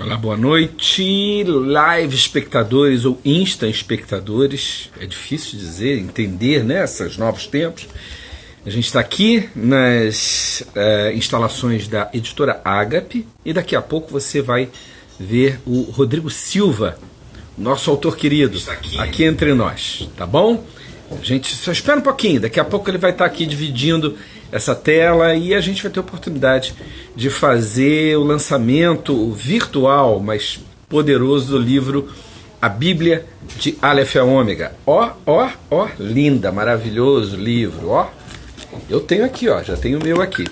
Olá, boa noite, live espectadores ou insta espectadores, é difícil dizer, entender, né, esses novos tempos. A gente está aqui nas instalações da editora Ágape e daqui a pouco você vai ver o Rodrigo Silva, nosso autor querido, aqui entre nós, tá bom? A gente só espera um pouquinho, daqui a pouco ele vai estar aqui dividindo essa tela e a gente vai ter a oportunidade de fazer o lançamento virtual, mas poderoso, do livro A Bíblia de Aleph a Ômega. Ó, linda, maravilhoso livro, ó. Eu tenho aqui, ó, já tenho o meu aqui.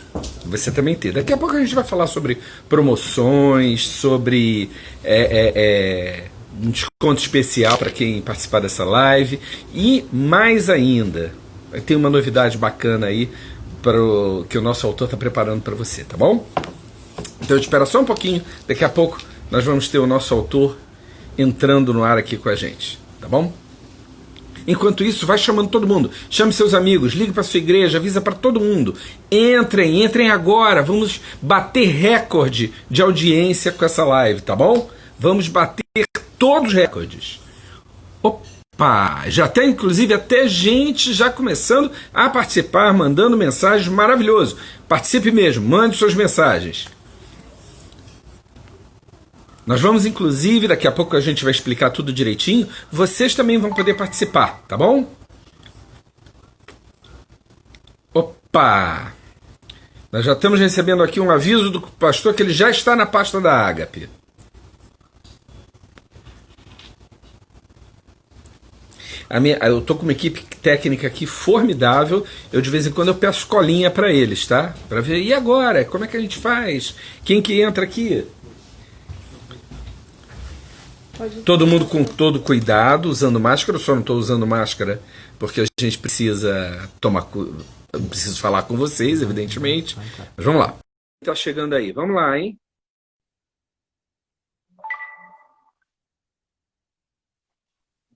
Você também tem. Daqui a pouco a gente vai falar sobre promoções, sobre um desconto especial para quem participar dessa live. E mais ainda, vai ter uma novidade bacana aí que o nosso autor está preparando para você, tá bom? Então espera só um pouquinho, daqui a pouco nós vamos ter o nosso autor entrando no ar aqui com a gente, tá bom? Enquanto isso, vai chamando todo mundo, chame seus amigos, ligue para sua igreja, avisa para todo mundo. Entrem agora, vamos bater recorde de audiência com essa live, tá bom? Vamos bater todos os recordes. Opa, já tem inclusive até gente já começando a participar, mandando mensagens, maravilhoso. Participe mesmo, mande suas mensagens. Nós vamos, inclusive, daqui a pouco a gente vai explicar tudo direitinho, vocês também vão poder participar, tá bom? Opa! Nós já estamos recebendo aqui um aviso do pastor que ele já está na pasta da Ágape. Eu estou com uma equipe técnica aqui formidável. Eu de vez em quando eu peço colinha para eles, tá? Para ver, e agora? Como é que a gente faz? Quem que entra aqui? Todo mundo com todo cuidado, usando máscara. Eu só não estou usando máscara porque a gente precisa eu preciso falar com vocês, evidentemente. Mas vamos lá. Está chegando aí. Vamos lá, hein?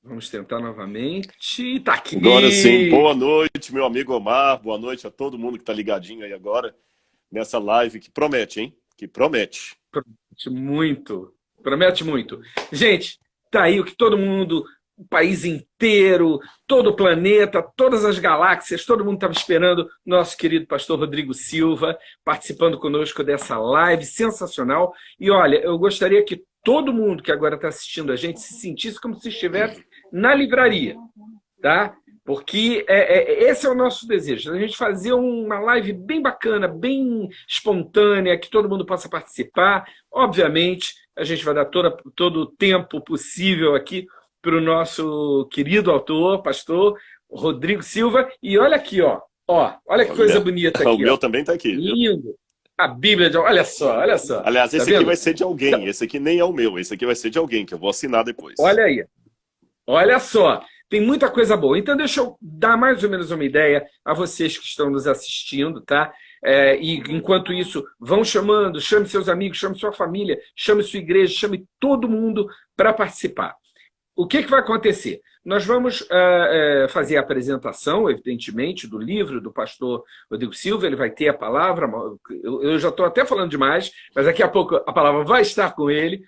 Vamos tentar novamente. Tá aqui. Agora sim, boa noite, meu amigo Omar. Boa noite a todo mundo que está ligadinho aí agora nessa live que promete, hein? Que promete. Promete muito. Promete muito. Gente, tá aí o que todo mundo, o país inteiro, todo o planeta, todas as galáxias, todo mundo estava esperando nosso querido pastor Rodrigo Silva participando conosco dessa live sensacional. E olha, eu gostaria que todo mundo que agora está assistindo a gente se sentisse como se estivesse na livraria, tá? Porque esse é o nosso desejo, a gente fazer uma live bem bacana, bem espontânea, que todo mundo possa participar. Obviamente, a gente vai dar todo o tempo possível aqui para o nosso querido autor, pastor Rodrigo Silva. E olha aqui, ó, olha que coisa bonita aqui. O meu também está aqui. Lindo. A Bíblia de... Olha só. Aliás, esse tá aqui vai ser de alguém, esse aqui nem é o meu, esse aqui vai ser de alguém, que eu vou assinar depois. Olha aí. Olha só, tem muita coisa boa. Então deixa eu dar mais ou menos uma ideia a vocês que estão nos assistindo, tá? E enquanto isso, vão chamando, chame seus amigos, chame sua família, chame sua igreja, chame todo mundo para participar. O que vai acontecer? Nós vamos fazer a apresentação, evidentemente, do livro do pastor Rodrigo Silva. Ele vai ter a palavra, eu já estou até falando demais, mas daqui a pouco a palavra vai estar com ele.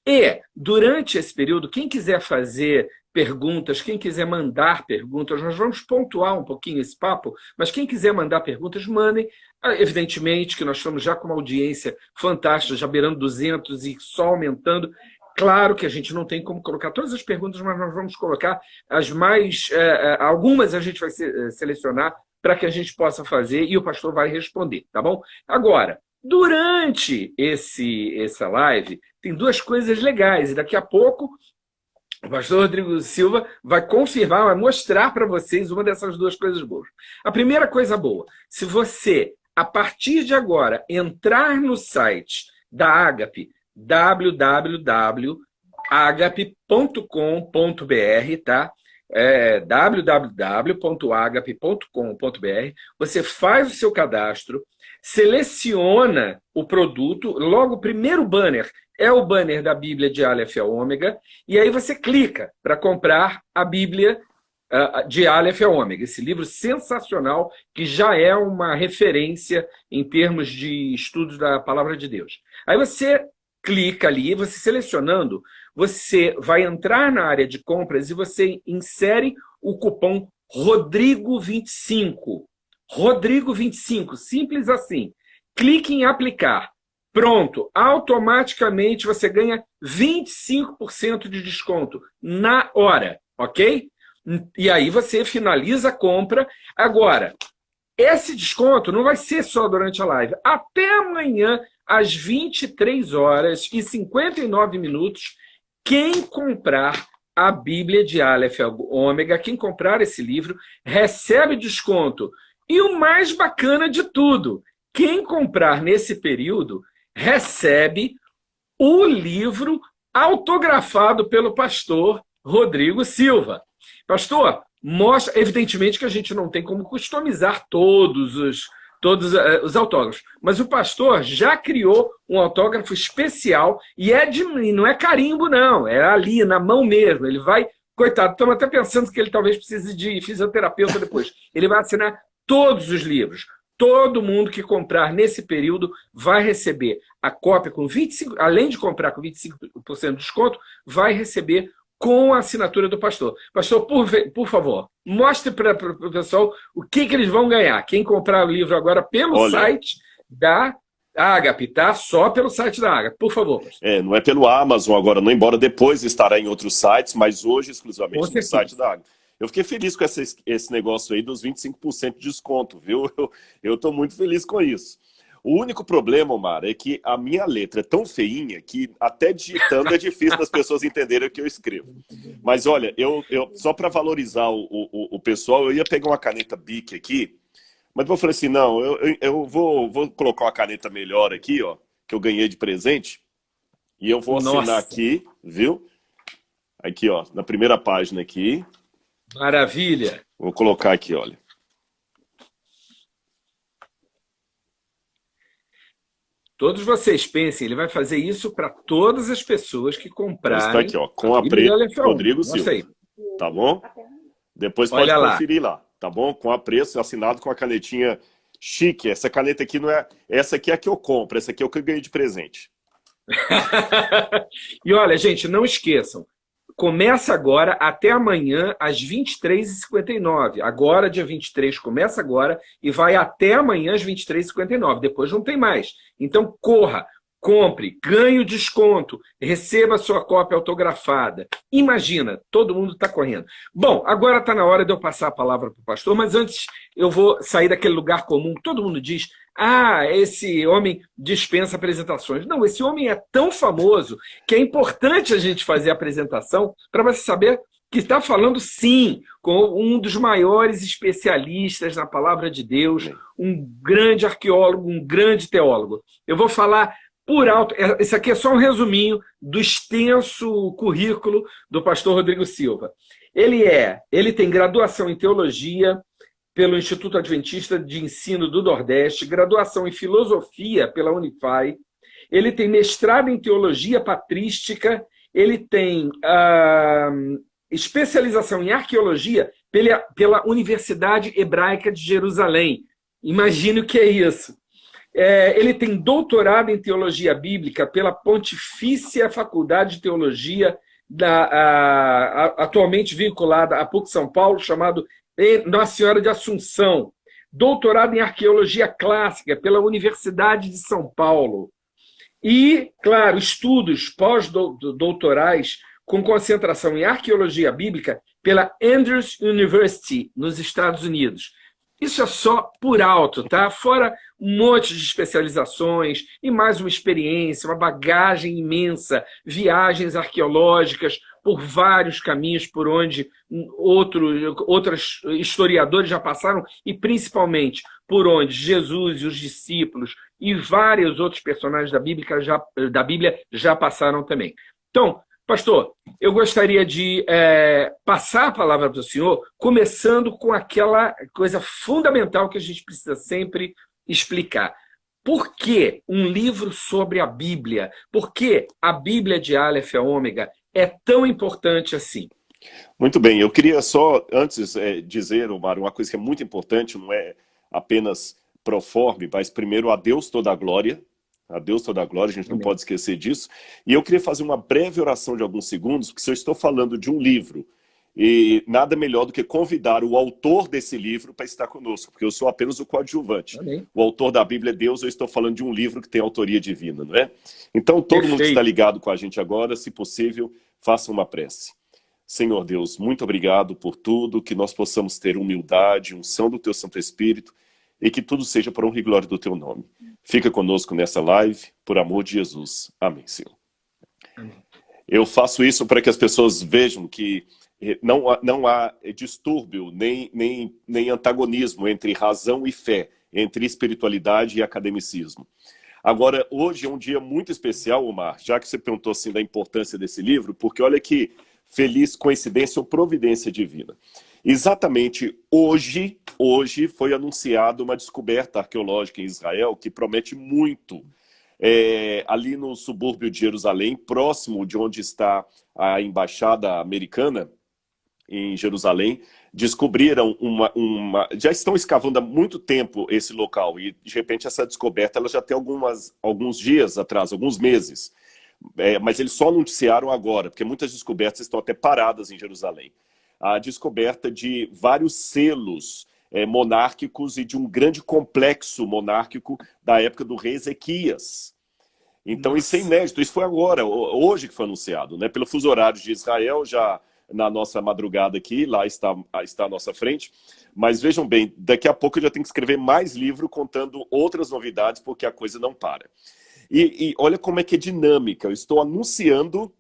E, durante esse período, quem quiser fazer perguntas, quem quiser mandar perguntas, nós vamos pontuar um pouquinho esse papo, mas quem quiser mandar perguntas, mandem. Evidentemente que nós estamos já com uma audiência fantástica, já beirando 200 e só aumentando. Claro que a gente não tem como colocar todas as perguntas, mas nós vamos colocar as mais... algumas a gente vai selecionar para que a gente possa fazer e o pastor vai responder, tá bom? Agora, durante essa live, tem duas coisas legais, e daqui a pouco o pastor Rodrigo Silva vai confirmar, vai mostrar para vocês uma dessas duas coisas boas. A primeira coisa boa, se você, a partir de agora, entrar no site da Ágape, www.agape.com.br, tá? www.agape.com.br. Você faz o seu cadastro, seleciona o produto, logo o primeiro banner é o banner da Bíblia de Aleph a Ômega, e aí você clica para comprar a Bíblia de Aleph a Ômega, esse livro sensacional que já é uma referência em termos de estudos da Palavra de Deus. Aí você clica ali, você selecionando, você vai entrar na área de compras e você insere o cupom Rodrigo25. Rodrigo25, simples assim. Clique em aplicar. Pronto, automaticamente você ganha 25% de desconto na hora, ok? E aí você finaliza a compra. Agora, esse desconto não vai ser só durante a live. Até amanhã, às 23h59, quem comprar a Bíblia de Aleph ao Ômega, quem comprar esse livro, recebe desconto. E o mais bacana de tudo, quem comprar nesse período recebe o livro autografado pelo pastor Rodrigo Silva. Pastor, mostra, evidentemente que a gente não tem como customizar todos os autógrafos, mas o pastor já criou um autógrafo especial e não é carimbo não, é ali na mão mesmo. Ele vai, coitado, estamos até pensando que ele talvez precise de fisioterapeuta depois. Ele vai assinar todos os livros. Todo mundo que comprar nesse período vai receber a cópia com 25%, além de comprar com 25% de desconto, vai receber com a assinatura do pastor. Pastor, por favor, mostre para o pessoal o que eles vão ganhar. Quem comprar o livro agora pelo site da Agape, tá? Só pelo site da Agape, por favor. Pastor. Não é pelo Amazon agora, não, embora depois estará em outros sites, mas hoje exclusivamente no site da Agape. Eu fiquei feliz com esse negócio aí dos 25% de desconto, viu? Eu estou muito feliz com isso. O único problema, Omar, é que a minha letra é tão feinha que até digitando é difícil das pessoas entenderem o que eu escrevo. Mas olha, só para valorizar o pessoal, eu ia pegar uma caneta Bic aqui, mas eu falei assim, não, eu vou colocar uma caneta melhor aqui, ó, que eu ganhei de presente, e eu vou assinar aqui, viu? Aqui, ó, na primeira página aqui. Maravilha! Vou colocar aqui, olha. Todos vocês pensem, ele vai fazer isso para todas as pessoas que comprarem. Está aqui, ó, com a preço, Rodrigo Silva. Tá bom? Depois pode conferir lá, tá bom? Com a preço, assinado com a canetinha chique. Essa caneta aqui não é... Essa aqui é a que eu compro, essa aqui é o que eu ganhei de presente. E olha, gente, não esqueçam. Começa agora até amanhã às 23h59. Agora, dia 23, começa agora e vai até amanhã às 23h59. Depois não tem mais. Então, corra, compre, ganhe o desconto, receba a sua cópia autografada. Imagina, todo mundo está correndo. Bom, agora está na hora de eu passar a palavra para o pastor, mas antes eu vou sair daquele lugar comum. Todo mundo diz, esse homem dispensa apresentações. Não, esse homem é tão famoso que é importante a gente fazer a apresentação para você saber que está falando, sim, com um dos maiores especialistas na palavra de Deus, um grande arqueólogo, um grande teólogo. Eu vou falar por alto, esse aqui é só um resuminho do extenso currículo do pastor Rodrigo Silva. Ele tem graduação em teologia pelo Instituto Adventista de Ensino do Nordeste, graduação em filosofia pela Unify, ele tem mestrado em teologia patrística, ele tem especialização em arqueologia pela Universidade Hebraica de Jerusalém. Imagine o que é isso. Ele tem doutorado em teologia bíblica pela Pontifícia Faculdade de Teologia, atualmente vinculada à PUC São Paulo, chamado Nossa Senhora de Assunção. Doutorado em arqueologia clássica pela Universidade de São Paulo. E, claro, estudos pós-doutorais com concentração em arqueologia bíblica pela Andrews University, nos Estados Unidos. Isso é só por alto, tá? Fora um monte de especializações e mais uma experiência, uma bagagem imensa, viagens arqueológicas por vários caminhos por onde outros historiadores já passaram e principalmente por onde Jesus e os discípulos e vários outros personagens da Bíblia já passaram também. Então, pastor, eu gostaria de passar a palavra para o senhor, começando com aquela coisa fundamental que a gente precisa sempre explicar. Por que um livro sobre a Bíblia? Por que a Bíblia de Aleph a Ômega é tão importante assim? Muito bem, eu queria só, antes, dizer, Omar, uma coisa que é muito importante, não é apenas proforme, mas primeiro a Deus toda a glória, A Deus toda a glória, a gente não Amém. pode esquecer disso. E eu queria fazer uma breve oração de alguns segundos, porque se eu estou falando de um livro, e nada melhor do que convidar o autor desse livro para estar conosco, porque eu sou apenas o coadjuvante. Amém. O autor da Bíblia é Deus, eu estou falando de um livro que tem autoria divina, não é? Então, todo mundo que está ligado com a gente agora, se possível, faça uma prece. Senhor Deus, muito obrigado por tudo, que nós possamos ter humildade, unção do Teu Santo Espírito, e que tudo seja por honra e glória do Teu nome. Fica conosco nessa live, por amor de Jesus. Amém, Senhor. Amém. Eu faço isso para que as pessoas vejam que não há distúrbio, nem antagonismo entre razão e fé, entre espiritualidade e academicismo. Agora, hoje é um dia muito especial, Omar, já que você perguntou assim da importância desse livro, porque olha que feliz coincidência ou providência divina. Exatamente hoje foi anunciada uma descoberta arqueológica em Israel que promete muito. Ali no subúrbio de Jerusalém, próximo de onde está a embaixada americana, em Jerusalém, descobriram já estão escavando há muito tempo esse local, e de repente essa descoberta ela já tem alguns dias atrás, alguns meses, mas eles só anunciaram agora, porque muitas descobertas estão até paradas em Jerusalém. A descoberta de vários selos monárquicos e de um grande complexo monárquico da época do rei Ezequias. Então Isso é inédito, isso foi agora, hoje que foi anunciado, né? Pelo fuso horário de Israel, já na nossa madrugada aqui, lá está à nossa frente. Mas vejam bem, daqui a pouco eu já tenho que escrever mais livro contando outras novidades, porque a coisa não para. E olha como é que é dinâmica. Eu estou anunciando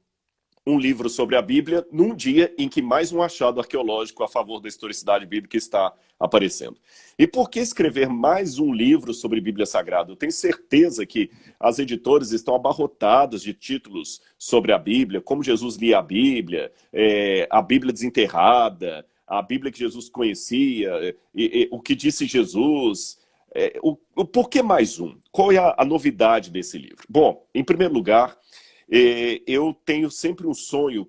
um livro sobre a Bíblia num dia em que mais um achado arqueológico a favor da historicidade bíblica está aparecendo. E por que escrever mais um livro sobre Bíblia Sagrada? Eu tenho certeza que as editoras estão abarrotadas de títulos sobre a Bíblia, como Jesus lia a Bíblia desenterrada, a Bíblia que Jesus conhecia, o que disse Jesus. Por que mais um? Qual é a novidade desse livro? Bom, em primeiro lugar, eu tenho sempre um sonho,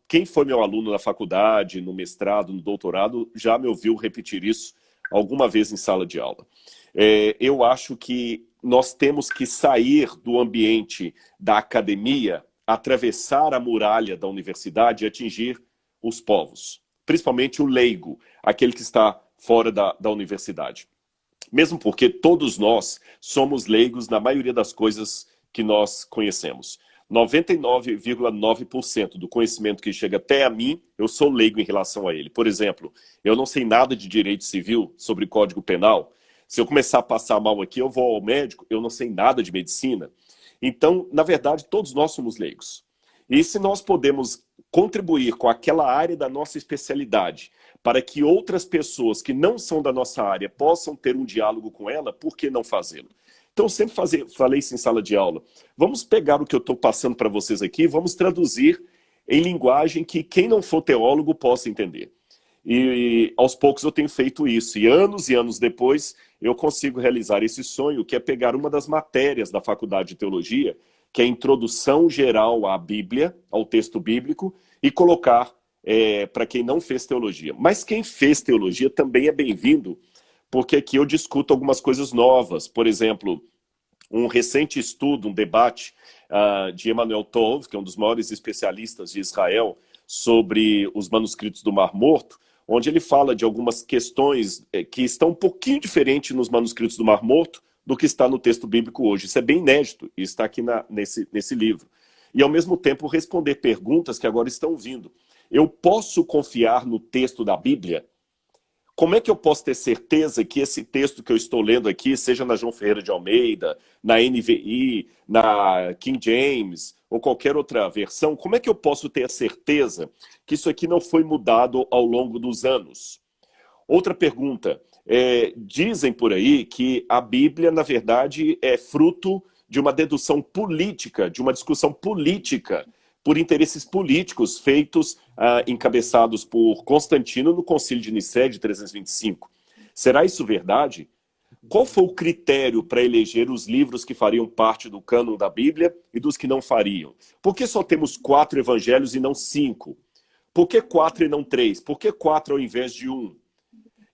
quem foi meu aluno na faculdade, no mestrado, no doutorado, já me ouviu repetir isso alguma vez em sala de aula. Eu acho que nós temos que sair do ambiente da academia, atravessar a muralha da universidade e atingir os povos, principalmente o leigo, aquele que está fora da universidade. Mesmo porque todos nós somos leigos na maioria das coisas que nós conhecemos. 99,9% do conhecimento que chega até a mim, eu sou leigo em relação a ele. Por exemplo, eu não sei nada de direito civil, sobre Código Penal. Se eu começar a passar mal aqui, eu vou ao médico, eu não sei nada de medicina. Então, na verdade, todos nós somos leigos. E se nós podemos contribuir com aquela área da nossa especialidade, para que outras pessoas que não são da nossa área possam ter um diálogo com ela, por que não fazê-lo? Então, eu sempre falei isso em sala de aula. Vamos pegar o que eu estou passando para vocês aqui, vamos traduzir em linguagem que quem não for teólogo possa entender. E aos poucos eu tenho feito isso. E anos depois, eu consigo realizar esse sonho, que é pegar uma das matérias da Faculdade de Teologia, que é a Introdução Geral à Bíblia, ao texto bíblico, e colocar para quem não fez teologia. Mas quem fez teologia também é bem-vindo, porque aqui eu discuto algumas coisas novas. Por exemplo, um recente estudo, um debate de Emanuel Tov, que é um dos maiores especialistas de Israel, sobre os manuscritos do Mar Morto, onde ele fala de algumas questões que estão um pouquinho diferentes nos manuscritos do Mar Morto do que está no texto bíblico hoje. Isso é bem inédito e está aqui nesse livro. E, ao mesmo tempo, responder perguntas que agora estão vindo. Eu posso confiar no texto da Bíblia? Como é que eu posso ter certeza que esse texto que eu estou lendo aqui, seja na João Ferreira de Almeida, na NVI, na King James, ou qualquer outra versão, como é que eu posso ter a certeza que isso aqui não foi mudado ao longo dos anos? Outra pergunta, dizem por aí que a Bíblia, na verdade, é fruto de uma dedução política, de uma discussão política, por interesses políticos feitos, encabeçados por Constantino no Concílio de Nicéia de 325. Será isso verdade? Qual foi o critério para eleger os livros que fariam parte do cânon da Bíblia e dos que não fariam? Por que só temos 4 evangelhos e não 5? Por que 4 e não 3? Por que 4 ao invés de 1?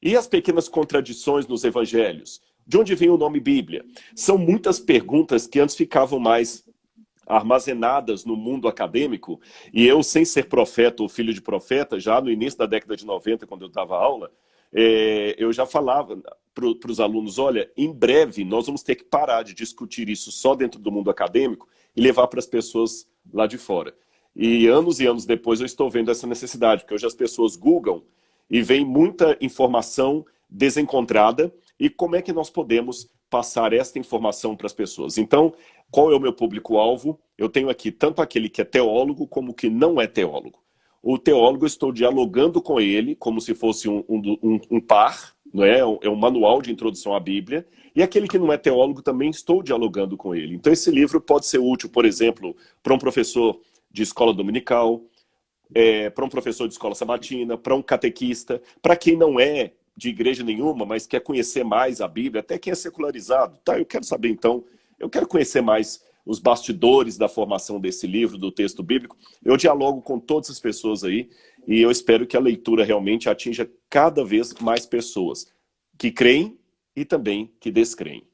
E as pequenas contradições nos evangelhos? De onde vem o nome Bíblia? São muitas perguntas que antes ficavam mais armazenadas no mundo acadêmico, e eu, sem ser profeta ou filho de profeta, já no início da década de 90, quando eu dava aula, eu já falava para os alunos, olha, em breve nós vamos ter que parar de discutir isso só dentro do mundo acadêmico e levar para as pessoas lá de fora. E anos depois eu estou vendo essa necessidade, porque hoje as pessoas googlam e vem muita informação desencontrada, e como é que nós podemos passar esta informação para as pessoas? Então, qual é o meu público-alvo? Eu tenho aqui tanto aquele que é teólogo como que não é teólogo. O teólogo, eu estou dialogando com ele como se fosse um par, não é? É um manual de introdução à Bíblia, e aquele que não é teólogo também estou dialogando com ele. Então esse livro pode ser útil, por exemplo, para um professor de escola dominical, para um professor de escola sabatina, para um catequista, para quem não é de igreja nenhuma, mas quer conhecer mais a Bíblia, até quem é secularizado. Tá, eu quero saber então, eu quero conhecer mais os bastidores da formação desse livro, do texto bíblico. Eu dialogo com todas as pessoas aí, e eu espero que a leitura realmente atinja cada vez mais pessoas que creem e também que descreem.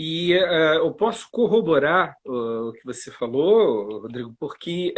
E eu posso corroborar o que você falou, Rodrigo, porque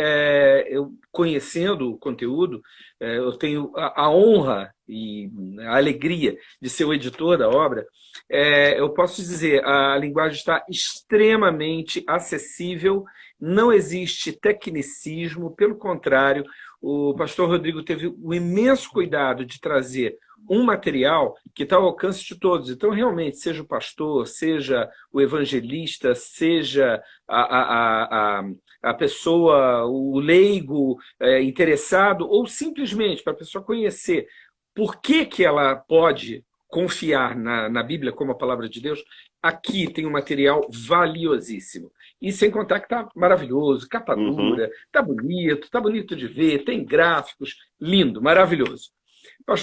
eu, conhecendo o conteúdo, eu tenho a honra e a alegria de ser o editor da obra. Eu posso dizer, a linguagem está extremamente acessível, não existe tecnicismo, pelo contrário, o pastor Rodrigo teve o imenso cuidado de trazer um material que está ao alcance de todos. Então, realmente, seja o pastor, seja o evangelista, seja a pessoa, o leigo interessado, ou simplesmente para a pessoa conhecer por que ela pode confiar na Bíblia como a palavra de Deus, aqui tem um material valiosíssimo. E sem contar que está maravilhoso, capa dura, está bonito de ver, tem gráficos, lindo, maravilhoso.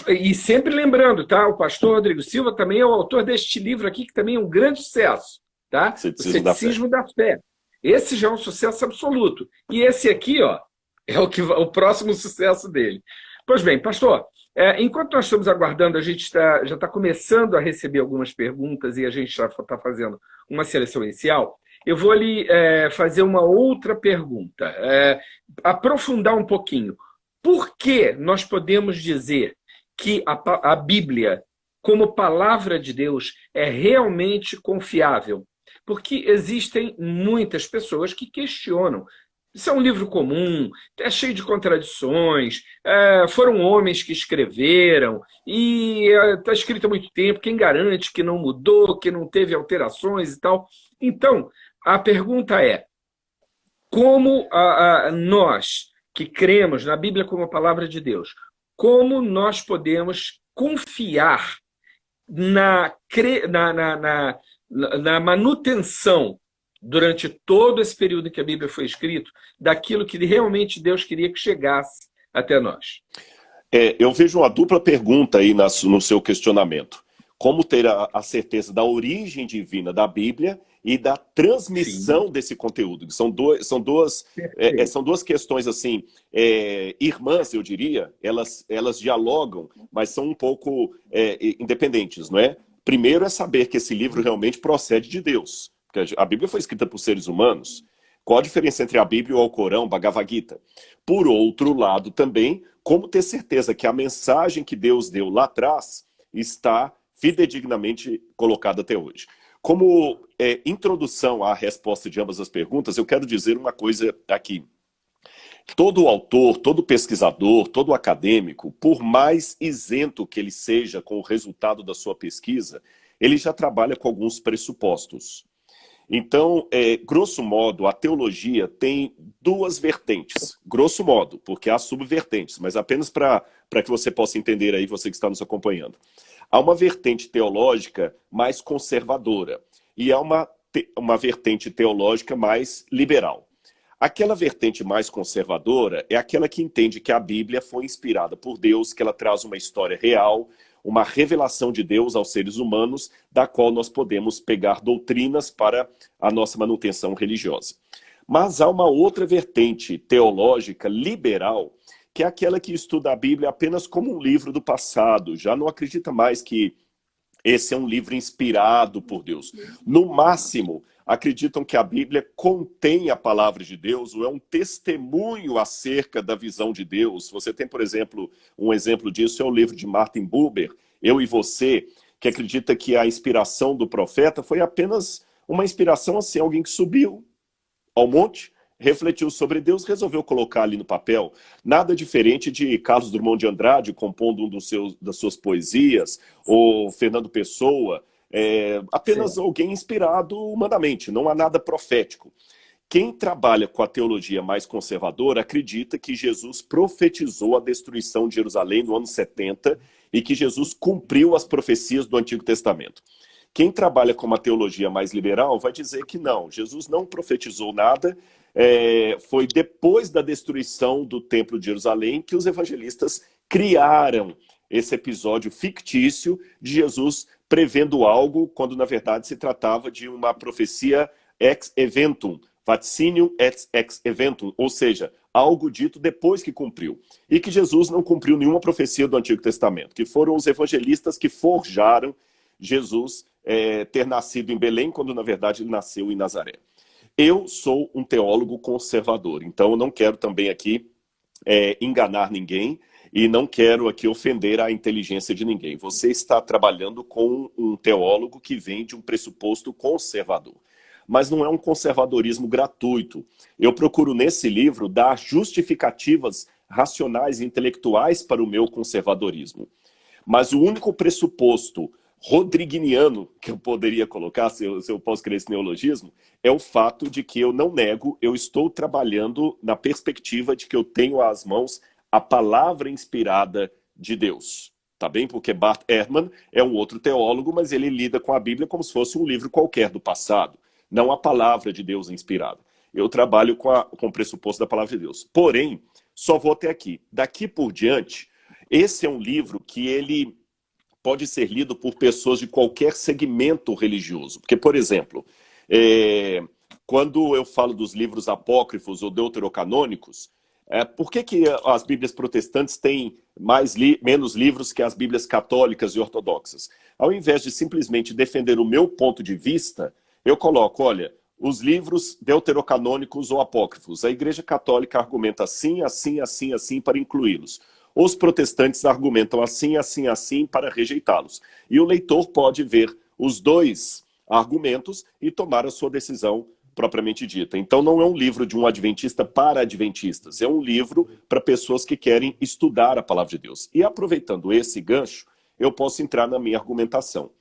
E sempre lembrando, tá? O pastor Rodrigo Silva também é o autor deste livro aqui, que também é um grande sucesso, tá? O Ceticismo da Fé. Esse já é um sucesso absoluto. E esse aqui, ó, é o próximo sucesso dele. Pois bem, pastor, enquanto nós estamos aguardando, a gente já está começando a receber algumas perguntas e a gente já está fazendo uma seleção inicial. Eu vou lhe fazer uma outra pergunta, aprofundar um pouquinho. Por que nós podemos dizer que a Bíblia, como palavra de Deus, é realmente confiável? Porque existem muitas pessoas que questionam. Isso é um livro comum, é cheio de contradições, foram homens que escreveram, e está escrito há muito tempo, quem garante que não mudou, que não teve alterações e tal? Então, a pergunta é, como nós que cremos na Bíblia como a palavra de Deus, como nós podemos confiar na manutenção, durante todo esse período em que a Bíblia foi escrita, daquilo que realmente Deus queria que chegasse até nós? Eu vejo uma dupla pergunta aí no seu questionamento. Como ter a certeza da origem divina da Bíblia e da transmissão Sim. desse conteúdo? São duas questões assim, irmãs, eu diria, elas dialogam, mas são um pouco independentes, não é? Primeiro é saber que esse livro realmente procede de Deus, porque a Bíblia foi escrita por seres humanos. Qual a diferença entre a Bíblia e o Alcorão, Bhagavad Gita? Por outro lado também, como ter certeza que a mensagem que Deus deu lá atrás está fidedignamente colocada até hoje? Como introdução à resposta de ambas as perguntas, eu quero dizer uma coisa aqui. Todo autor, todo pesquisador, todo acadêmico, por mais isento que ele seja com o resultado da sua pesquisa, ele já trabalha com alguns pressupostos. Então, grosso modo, a teologia tem duas vertentes. Grosso modo, porque há subvertentes, mas apenas para que você possa entender aí, você que está nos acompanhando. Há uma vertente teológica mais conservadora e há uma vertente teológica mais liberal. Aquela vertente mais conservadora é aquela que entende que a Bíblia foi inspirada por Deus, que ela traz uma história real, uma revelação de Deus aos seres humanos, da qual nós podemos pegar doutrinas para a nossa manutenção religiosa. Mas há uma outra vertente teológica liberal, que é aquela que estuda a Bíblia apenas como um livro do passado, já não acredita mais que esse é um livro inspirado por Deus. No máximo, acreditam que a Bíblia contém a palavra de Deus, ou é um testemunho acerca da visão de Deus. Você tem, por exemplo, um exemplo disso é o livro de Martin Buber, Eu e Você, que acredita que a inspiração do profeta foi apenas uma inspiração assim, alguém que subiu ao monte, refletiu sobre Deus, resolveu colocar ali no papel. Nada diferente de Carlos Drummond de Andrade compondo das suas poesias, ou Fernando Pessoa, apenas Sim. alguém inspirado humanamente, não há nada profético. Quem trabalha com a teologia mais conservadora acredita que Jesus profetizou a destruição de Jerusalém no ano 70 e que Jesus cumpriu as profecias do Antigo Testamento. Quem trabalha com uma teologia mais liberal vai dizer que não, Jesus não profetizou nada, foi depois da destruição do Templo de Jerusalém que os evangelistas criaram esse episódio fictício de Jesus prevendo algo, quando na verdade se tratava de uma profecia ex eventum, vaticinium ex eventum, ou seja, algo dito depois que cumpriu. E que Jesus não cumpriu nenhuma profecia do Antigo Testamento, que foram os evangelistas que forjaram Jesus ter nascido em Belém, quando na verdade ele nasceu em Nazaré. Eu sou um teólogo conservador, então eu não quero também aqui enganar ninguém e não quero aqui ofender a inteligência de ninguém. Você está trabalhando com um teólogo que vem de um pressuposto conservador. Mas não é um conservadorismo gratuito. Eu procuro nesse livro dar justificativas racionais e intelectuais para o meu conservadorismo. Mas o único pressuposto rodriguiniano que eu poderia colocar, se eu posso criar esse neologismo, é o fato de que eu não nego, eu estou trabalhando na perspectiva de que eu tenho às mãos a palavra inspirada de Deus. Tá bem? Porque Bart Ehrman é um outro teólogo, mas ele lida com a Bíblia como se fosse um livro qualquer do passado, não a palavra de Deus inspirada. Eu trabalho com o pressuposto da palavra de Deus. Porém, só vou até aqui. Daqui por diante, esse é um livro que ele pode ser lido por pessoas de qualquer segmento religioso. Porque, por exemplo, quando eu falo dos livros apócrifos ou deuterocanônicos, por que as Bíblias protestantes têm menos livros que as Bíblias católicas e ortodoxas? Ao invés de simplesmente defender o meu ponto de vista, eu coloco, olha, os livros deuterocanônicos ou apócrifos. A Igreja Católica argumenta assim, assim, assim, assim para incluí-los. Os protestantes argumentam assim, assim, assim para rejeitá-los. E o leitor pode ver os dois argumentos e tomar a sua decisão propriamente dita. Então não é um livro de um adventista para adventistas, é um livro para pessoas que querem estudar a palavra de Deus. E aproveitando esse gancho, eu posso entrar na minha argumentação.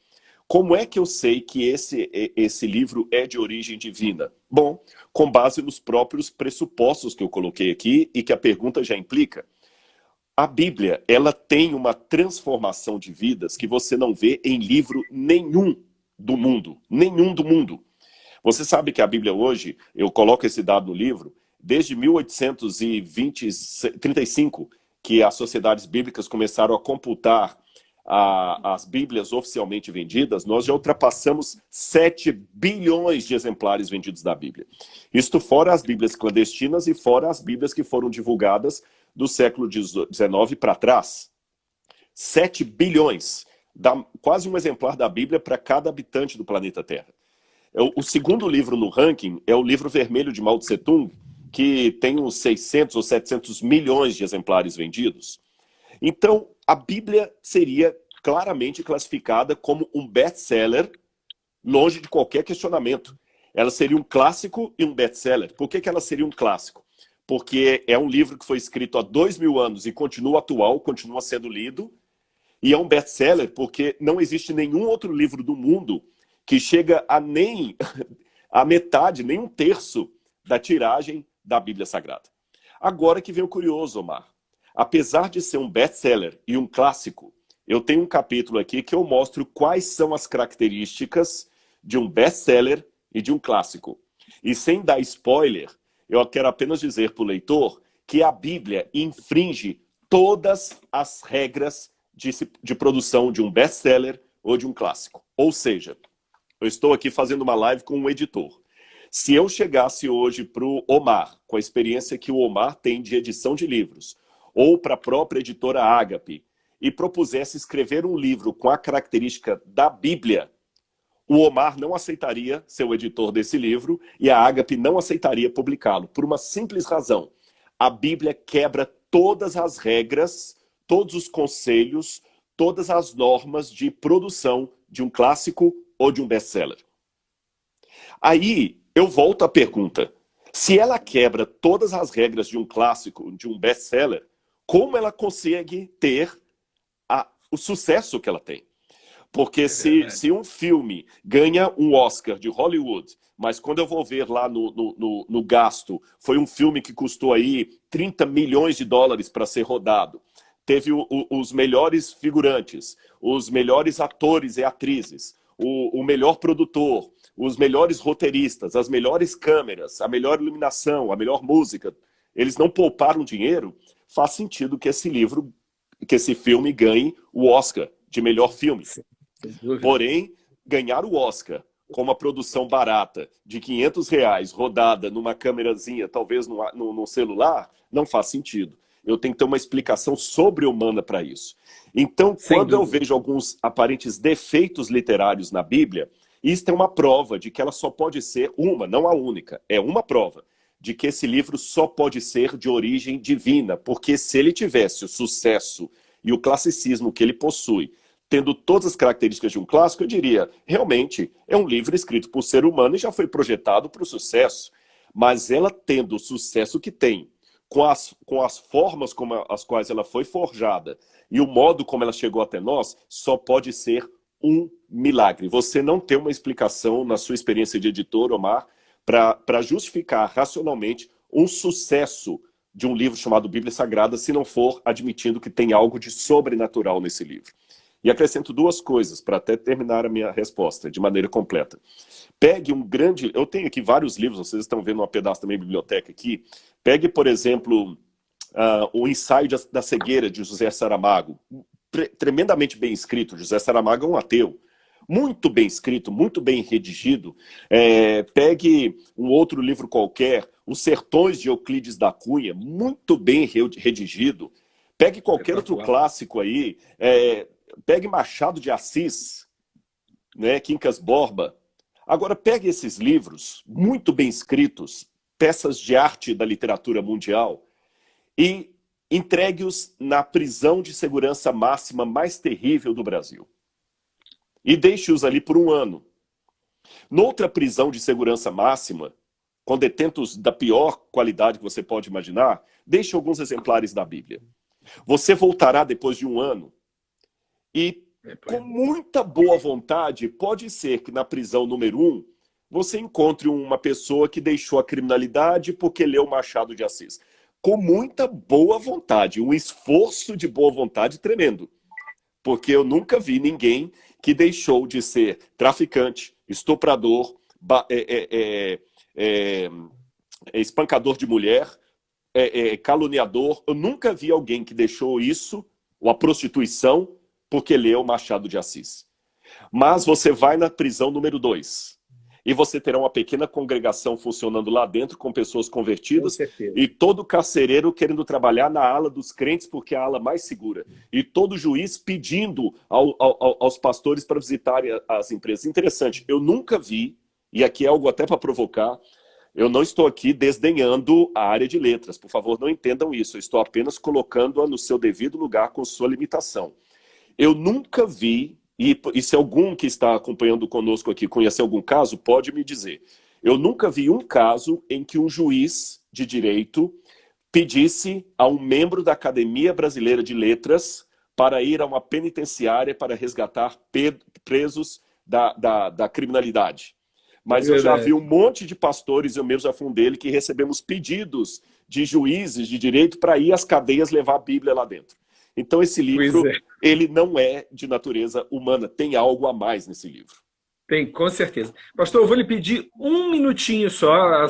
Como é que eu sei que esse livro é de origem divina? Bom, com base nos próprios pressupostos que eu coloquei aqui e que a pergunta já implica. A Bíblia, ela tem uma transformação de vidas que você não vê em livro nenhum do mundo. Nenhum do mundo. Você sabe que a Bíblia hoje, eu coloco esse dado no livro, desde 1835, que as sociedades bíblicas começaram a computar as Bíblias oficialmente vendidas, nós já ultrapassamos 7 bilhões de exemplares vendidos da Bíblia. Isto fora as Bíblias clandestinas e fora as Bíblias que foram divulgadas do século XIX para trás. 7 bilhões. Dá quase um exemplar da Bíblia para cada habitante do planeta Terra. O segundo livro no ranking é o livro vermelho de Mao Tse Tung, que tem uns 600 ou 700 milhões de exemplares vendidos. Então, a Bíblia seria claramente classificada como um best-seller, longe de qualquer questionamento. Ela seria um clássico e um best-seller. Por que ela seria um clássico? Porque é um livro que foi escrito há 2000 anos e continua atual, continua sendo lido. E é um best-seller porque não existe nenhum outro livro do mundo que chega a nem a metade, nem um terço da tiragem da Bíblia Sagrada. Agora que vem o curioso, Omar. Apesar de ser um best-seller e um clássico, eu tenho um capítulo aqui que eu mostro quais são as características de um best-seller e de um clássico. E sem dar spoiler, eu quero apenas dizer para o leitor que a Bíblia infringe todas as regras de produção de um best-seller ou de um clássico. Ou seja, eu estou aqui fazendo uma live com um editor. Se eu chegasse hoje para o Omar, com a experiência que o Omar tem de edição de livros, ou para a própria editora Ágape, e propusesse escrever um livro com a característica da Bíblia, o Omar não aceitaria ser o editor desse livro e a Ágape não aceitaria publicá-lo, por uma simples razão. A Bíblia quebra todas as regras, todos os conselhos, todas as normas de produção de um clássico ou de um best-seller. Aí, eu volto à pergunta. Se ela quebra todas as regras de um clássico, de um best-seller, como ela consegue ter o sucesso que ela tem? Porque se um filme ganha um Oscar de Hollywood, mas quando eu vou ver lá no gasto, foi um filme que custou aí 30 milhões de dólares para ser rodado, teve os melhores figurantes, os melhores atores e atrizes, o melhor produtor, os melhores roteiristas, as melhores câmeras, a melhor iluminação, a melhor música, eles não pouparam dinheiro, faz sentido que esse filme ganhe o Oscar de melhor filme. Porém, ganhar o Oscar com uma produção barata de R$ 500 rodada numa câmerazinha, talvez no celular, não faz sentido. Eu tenho que ter uma explicação sobre-humana para isso. Então, quando eu vejo alguns aparentes defeitos literários na Bíblia, isso é uma prova de que ela só pode ser uma, não a única, é uma prova de que esse livro só pode ser de origem divina, porque se ele tivesse o sucesso e o classicismo que ele possui, tendo todas as características de um clássico, eu diria, realmente, é um livro escrito por ser humano e já foi projetado para o sucesso. Mas ela tendo o sucesso que tem, com as formas como as quais ela foi forjada e o modo como ela chegou até nós, só pode ser um milagre. Você não tem uma explicação na sua experiência de editor, Omar, para justificar racionalmente um sucesso de um livro chamado Bíblia Sagrada, se não for admitindo que tem algo de sobrenatural nesse livro. E acrescento duas coisas, para até terminar a minha resposta de maneira completa. Pegue um grande... Eu tenho aqui vários livros, vocês estão vendo um pedaço da minha biblioteca aqui. Pegue, por exemplo, o Ensaio da Cegueira, de José Saramago. Tremendamente bem escrito. José Saramago é um ateu. Muito bem escrito, muito bem redigido. Pegue um outro livro qualquer, Os Sertões de Euclides da Cunha, muito bem redigido. Pegue qualquer outro clássico aí... Pegue Machado de Assis, né, Quincas Borba. Agora, pegue esses livros, muito bem escritos, peças de arte da literatura mundial, e entregue-os na prisão de segurança máxima mais terrível do Brasil. E deixe-os ali por 1 ano. Noutra prisão de segurança máxima, com detentos da pior qualidade que você pode imaginar, deixe alguns exemplares da Bíblia. Você voltará depois de 1 ano, e com muita boa vontade, pode ser que na prisão número 1, você encontre uma pessoa que deixou a criminalidade porque leu Machado de Assis. Com muita boa vontade, um esforço de boa vontade tremendo. Porque eu nunca vi ninguém que deixou de ser traficante, estuprador, espancador de mulher, caluniador. Eu nunca vi alguém que deixou isso, ou a prostituição, porque leu Machado de Assis. Mas você vai na prisão número 2. E você terá uma pequena congregação funcionando lá dentro, com pessoas convertidas. E todo carcereiro querendo trabalhar na ala dos crentes, porque é a ala mais segura. E todo juiz pedindo aos pastores para visitarem as empresas. Interessante, eu nunca vi, e aqui é algo até para provocar, eu não estou aqui desdenhando a área de letras. Por favor, não entendam isso. Eu estou apenas colocando-a no seu devido lugar com sua limitação. Eu nunca vi, e se algum que está acompanhando conosco aqui conhecer algum caso, pode me dizer. Eu nunca vi um caso em que um juiz de direito pedisse a um membro da Academia Brasileira de Letras para ir a uma penitenciária para resgatar presos da criminalidade. Mas eu já vi um monte de pastores, eu mesmo já fui um dele, que recebemos pedidos de juízes de direito para ir às cadeias levar a Bíblia lá dentro. Então esse livro, ele não é de natureza humana, tem algo a mais nesse livro. Tem, com certeza. Pastor, eu vou lhe pedir 1 minutinho só,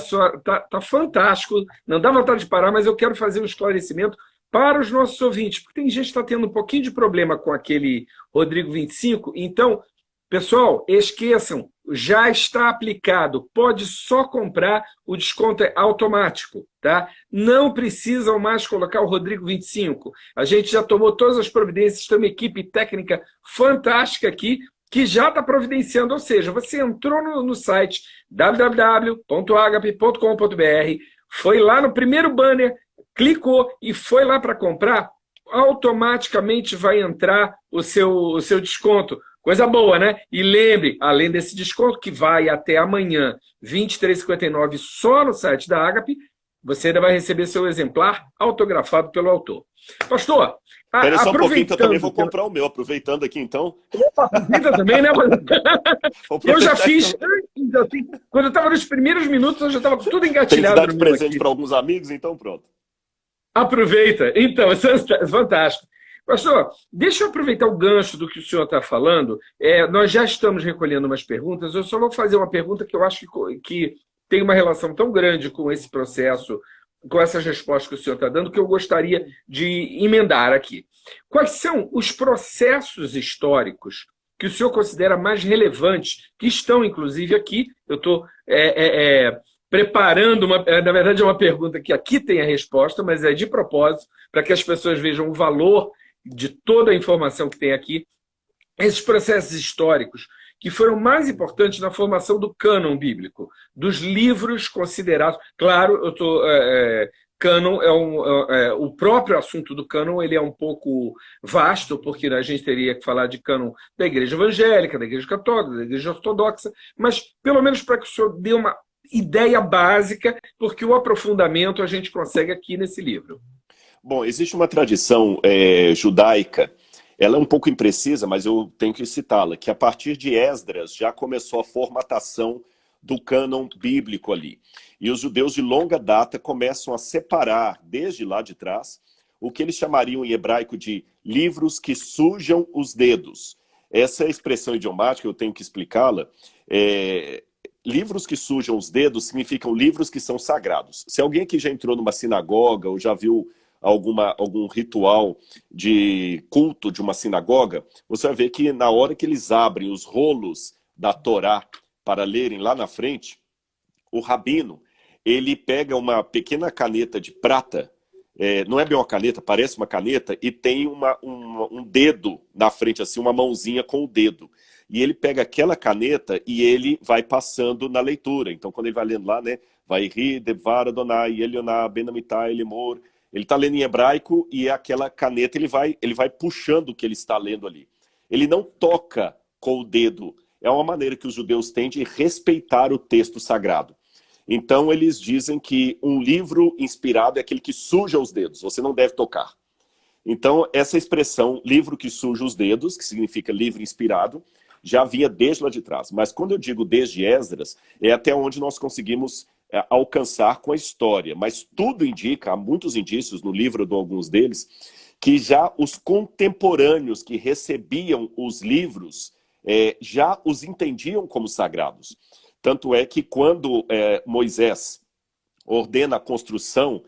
tá fantástico, não dá vontade de parar, mas eu quero fazer um esclarecimento para os nossos ouvintes, porque tem gente que está tendo um pouquinho de problema com aquele Rodrigo 25, então Pessoal, esqueçam, já está aplicado, pode só comprar, o desconto é automático, tá? Não precisam mais colocar o Rodrigo 25. A gente já tomou todas as providências, tem uma equipe técnica fantástica aqui, que já está providenciando, ou seja, você entrou no site www.agape.com.br, foi lá no primeiro banner, clicou e foi lá para comprar, automaticamente vai entrar o seu desconto. Coisa boa, né? E lembre, além desse desconto que vai até amanhã, R$ 23,59 só no site da Agape, você ainda vai receber seu exemplar autografado pelo autor. Pastor, espera só um pouquinho que eu também vou comprar o meu, aproveitando aqui então. Aproveita também, né? Eu já fiz, quando eu estava nos primeiros minutos, eu já estava tudo engatilhado. Tem que dar de presente para alguns amigos, então pronto. Aproveita. Então, isso é fantástico. Pastor, deixa eu aproveitar o gancho do que o senhor está falando. Nós já estamos recolhendo umas perguntas. Eu só vou fazer uma pergunta que eu acho que tem uma relação tão grande com esse processo, com essas respostas que o senhor está dando, que eu gostaria de emendar aqui. Quais são os processos históricos que o senhor considera mais relevantes, que estão, inclusive, aqui? Eu estou preparando, na verdade, é uma pergunta que aqui tem a resposta, mas é de propósito, para que as pessoas vejam o valor de toda a informação que tem aqui. Esses processos históricos que foram mais importantes na formação do cânon bíblico, dos livros considerados. Claro, eu estou. Cânon o próprio assunto do cânon, ele é um pouco vasto, porque a gente teria que falar de cânon da Igreja Evangélica, da Igreja Católica, da Igreja Ortodoxa, mas pelo menos para que o senhor dê uma ideia básica, porque o aprofundamento a gente consegue aqui nesse livro. Bom, existe uma tradição judaica, ela é um pouco imprecisa, mas eu tenho que citá-la, que a partir de Esdras já começou a formatação do cânon bíblico ali. E os judeus de longa data começam a separar, desde lá de trás, o que eles chamariam em hebraico de livros que sujam os dedos. Essa expressão idiomática, eu tenho que explicá-la. Livros que sujam os dedos significam livros que são sagrados. Se alguém aqui já entrou numa sinagoga ou já viu algum ritual de culto de uma sinagoga, você vai ver que na hora que eles abrem os rolos da Torá para lerem lá na frente, o rabino, ele pega uma pequena caneta de prata, não é bem uma caneta, parece uma caneta, e tem um dedo na frente, assim, uma mãozinha com o dedo. E ele pega aquela caneta e ele vai passando na leitura. Então, quando ele vai lendo lá, né, vai rir, Devar Adonai, Elioná, Benamitai, Elimor, ele está lendo em hebraico e aquela caneta ele vai puxando o que ele está lendo ali. Ele não toca com o dedo. É uma maneira que os judeus têm de respeitar o texto sagrado. Então eles dizem que um livro inspirado é aquele que suja os dedos. Você não deve tocar. Então essa expressão, livro que suja os dedos, que significa livro inspirado, já vinha desde lá de trás. Mas quando eu digo desde Esdras, é até onde nós conseguimos alcançar com a história, mas tudo indica, há muitos indícios no livro de alguns deles, que já os contemporâneos que recebiam os livros já os entendiam como sagrados. Tanto é que quando Moisés ordena a construção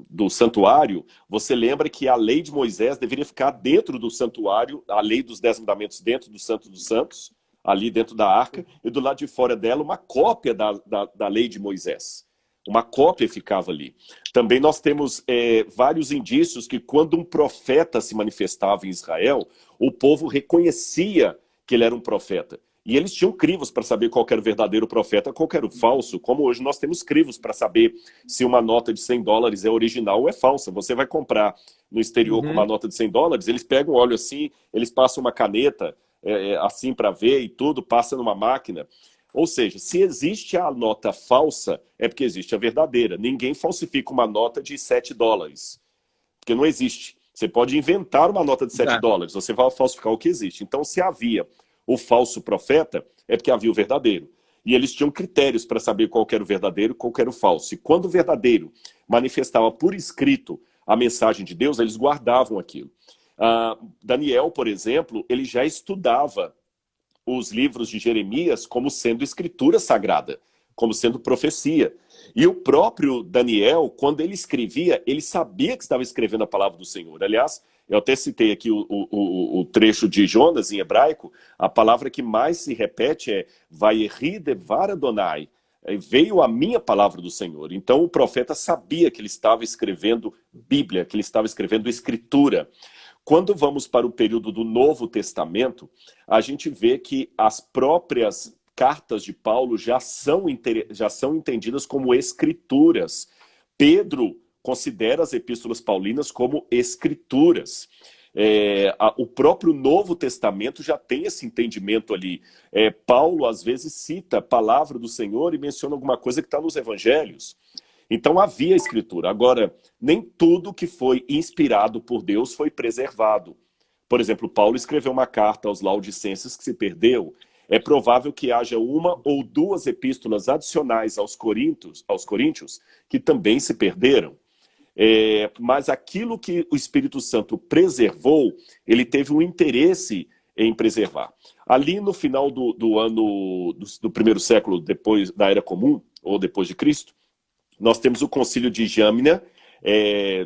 do santuário, você lembra que a lei de Moisés deveria ficar dentro do santuário, a lei dos 10 mandamentos dentro do Santo dos Santos, ali dentro da arca, e do lado de fora dela uma cópia da lei de Moisés. Uma cópia ficava ali. Também nós temos vários indícios que quando um profeta se manifestava em Israel, o povo reconhecia que ele era um profeta. E eles tinham crivos para saber qual era o verdadeiro profeta, qual era o falso, como hoje nós temos crivos para saber se uma nota de $100 é original ou é falsa. Você vai comprar no exterior com uma nota de $100, eles pegam óleo assim, eles passam uma caneta, assim para ver e tudo, passa numa máquina. Ou seja, se existe a nota falsa, é porque existe a verdadeira. Ninguém falsifica uma nota de $7, porque não existe. Você pode inventar uma nota de $7, você vai falsificar o que existe. Então, se havia o falso profeta, é porque havia o verdadeiro. E eles tinham critérios para saber qual era o verdadeiro e qual era o falso. E quando o verdadeiro manifestava por escrito a mensagem de Deus, eles guardavam aquilo. Daniel, por exemplo, ele já estudava os livros de Jeremias como sendo escritura sagrada. como sendo profecia. E o próprio Daniel, quando ele escrevia, ele sabia que estava escrevendo a palavra do Senhor. Aliás, eu até citei aqui o trecho de Jonas em hebraico, a palavra que mais se repete é Vayeri devar Adonai, veio a minha palavra do Senhor. Então o profeta sabia que ele estava escrevendo Bíblia, que ele estava escrevendo Escritura. Quando vamos para o período do Novo Testamento, a gente vê que as próprias cartas de Paulo já são entendidas como escrituras. Pedro considera as epístolas paulinas como escrituras. O próprio Novo Testamento já tem esse entendimento ali. Paulo, às vezes, cita a palavra do Senhor e menciona alguma coisa que está nos evangelhos. Então havia escritura. Agora, nem tudo que foi inspirado por Deus foi preservado. Por exemplo, Paulo escreveu uma carta aos Laodicenses que se perdeu. É provável que haja uma ou duas epístolas adicionais aos Coríntios que também se perderam. Mas aquilo que o Espírito Santo preservou, ele teve um interesse em preservar. Ali no final do ano do primeiro século, depois da Era Comum, ou depois de Cristo, nós temos o Concílio de Jâmnia,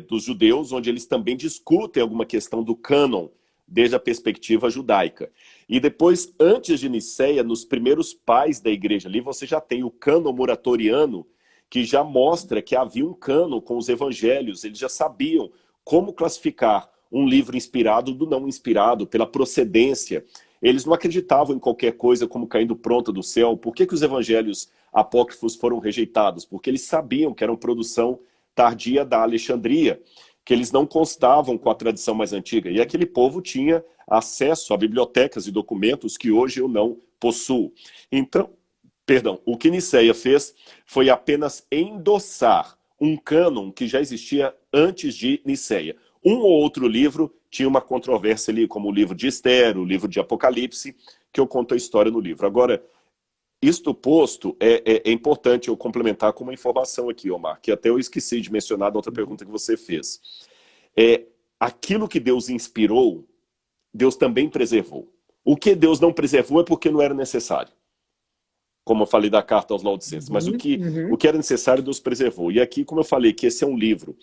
dos judeus, onde eles também discutem alguma questão do cânon, desde a perspectiva judaica. E depois, antes de Nicéia, nos primeiros pais da igreja ali, você já tem o cânon muratoriano, que já mostra que havia um cânon com os evangelhos. Eles já sabiam como classificar um livro inspirado do não inspirado, pela procedência. Eles não acreditavam em qualquer coisa como caindo pronta do céu. Por que os evangelhos apócrifos foram rejeitados? Porque eles sabiam que eram produção tardia da Alexandria, que eles não constavam com a tradição mais antiga. E aquele povo tinha acesso a bibliotecas e documentos que hoje eu não possuo. Então, o que Nicéia fez foi apenas endossar um cânon que já existia antes de Nicéia. Um ou outro livro tinha uma controvérsia ali, como o livro de Esther, o livro de Apocalipse, que eu conto a história no livro. Agora, isto posto, é importante eu complementar com uma informação aqui, Omar, que até eu esqueci de mencionar na outra pergunta que você fez. Aquilo que Deus inspirou, Deus também preservou. O que Deus não preservou é porque não era necessário. Como eu falei da carta aos Laodicenses. Mas o que era necessário, Deus preservou. E aqui, como eu falei, que esse é um livro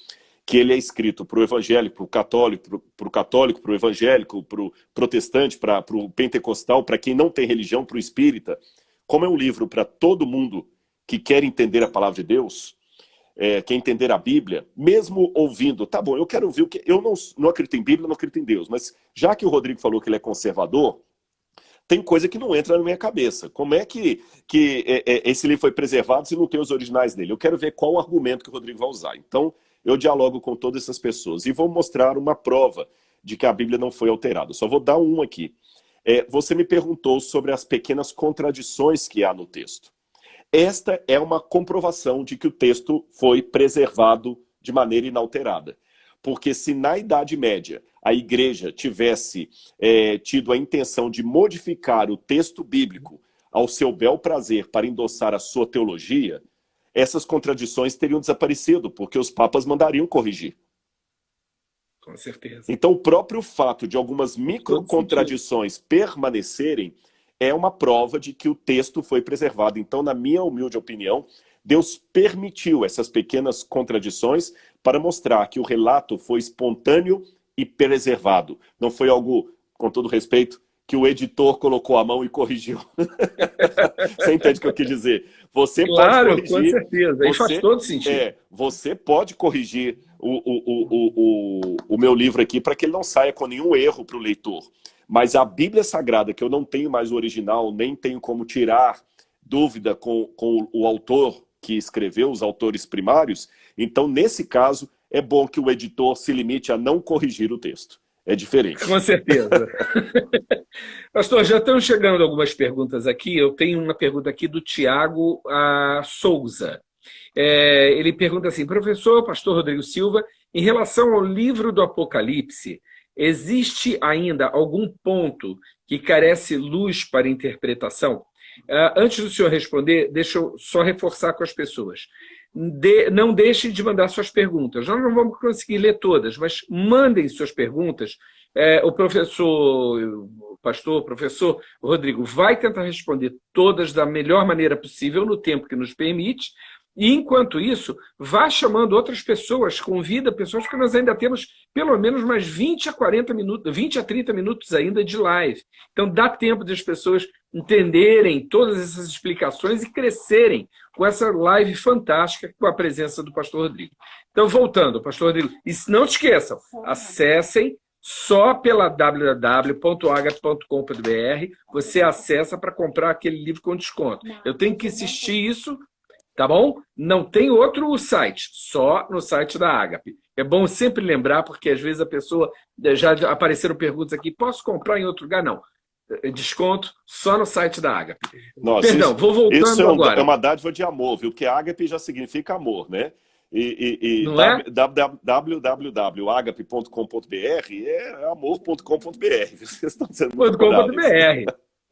que ele é escrito para o evangélico, para o católico, para o evangélico, para o protestante, para o pentecostal, para quem não tem religião, para o espírita. Como é um livro para todo mundo que quer entender a palavra de Deus, quer entender a Bíblia, mesmo ouvindo, tá bom, eu quero ouvir o que... Eu não acredito em Bíblia, não acredito em Deus, mas já que o Rodrigo falou que ele é conservador, tem coisa que não entra na minha cabeça. Como é que esse livro foi preservado se não tem os originais dele? Eu quero ver qual o argumento que o Rodrigo vai usar. Então, eu dialogo com todas essas pessoas e vou mostrar uma prova de que a Bíblia não foi alterada. Só vou dar um aqui. Você me perguntou sobre as pequenas contradições que há no texto. Esta é uma comprovação de que o texto foi preservado de maneira inalterada. Porque se na Idade Média a igreja tivesse tido a intenção de modificar o texto bíblico ao seu bel prazer para endossar a sua teologia, essas contradições teriam desaparecido, porque os papas mandariam corrigir. Com certeza. Então, o próprio fato de algumas microcontradições permanecerem é uma prova de que o texto foi preservado. Então, na minha humilde opinião, Deus permitiu essas pequenas contradições para mostrar que o relato foi espontâneo e preservado. Não foi algo, com todo respeito, que o editor colocou a mão e corrigiu. Você entende o que eu quis dizer? Você claro, pode corrigir. Com certeza. Isso faz todo sentido. Você pode corrigir o meu livro aqui para que ele não saia com nenhum erro para o leitor. Mas a Bíblia Sagrada, que eu não tenho mais o original, nem tenho como tirar dúvida com o autor que escreveu, os autores primários, então, nesse caso, é bom que o editor se limite a não corrigir o texto. É diferente. Com certeza. Pastor, já estão chegando algumas perguntas aqui. Eu tenho uma pergunta aqui do Tiago Souza. Ele pergunta assim, professor, pastor Rodrigo Silva, em relação ao livro do Apocalipse, existe ainda algum ponto que carece luz para interpretação? Antes do senhor responder, deixa eu só reforçar com as pessoas. Não deixem de mandar suas perguntas. Nós não vamos conseguir ler todas, mas mandem suas perguntas, O professor Rodrigo vai tentar responder todas da melhor maneira possível, no tempo que nos permite, e, enquanto isso, vá chamando outras pessoas, convida pessoas, porque nós ainda temos pelo menos mais 20 a 40 minutos, 20 a 30 minutos ainda de live. Então, dá tempo de as pessoas entenderem todas essas explicações e crescerem com essa live fantástica com a presença do pastor Rodrigo. Então, voltando, pastor Rodrigo, e não se esqueçam, acessem só pela www.agape.com.br, você acessa para comprar aquele livro com desconto. Eu tenho que insistir isso, tá bom? Não tem outro site, só no site da Agape. É bom sempre lembrar, porque às vezes a pessoa, já apareceram perguntas aqui, posso comprar em outro lugar? Não. Desconto só no site da Agape. Nossa, Perdão, vou voltando agora. É uma dádiva de amor, viu? Porque Agape já significa amor, né? Não é? www.agape.com.br é amor.com.br. Vocês estão sendo muito .com.br.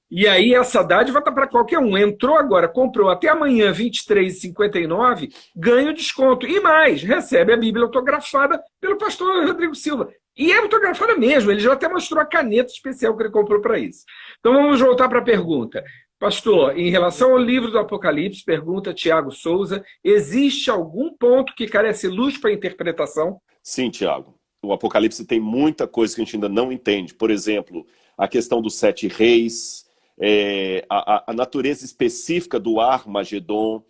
E aí essa dádiva está para qualquer um. Entrou agora, comprou até amanhã, R$ 23,59, ganha o desconto. E mais, recebe a Bíblia autografada pelo pastor Rodrigo Silva. E é autografada mesmo, ele já até mostrou a caneta especial que ele comprou para isso. Então vamos voltar para a pergunta. Pastor, em relação ao livro do Apocalipse, pergunta Tiago Souza, existe algum ponto que carece luz para interpretação? Sim, Tiago. O Apocalipse tem muita coisa que a gente ainda não entende. Por exemplo, a questão dos 7 reis, a natureza específica do Armagedon,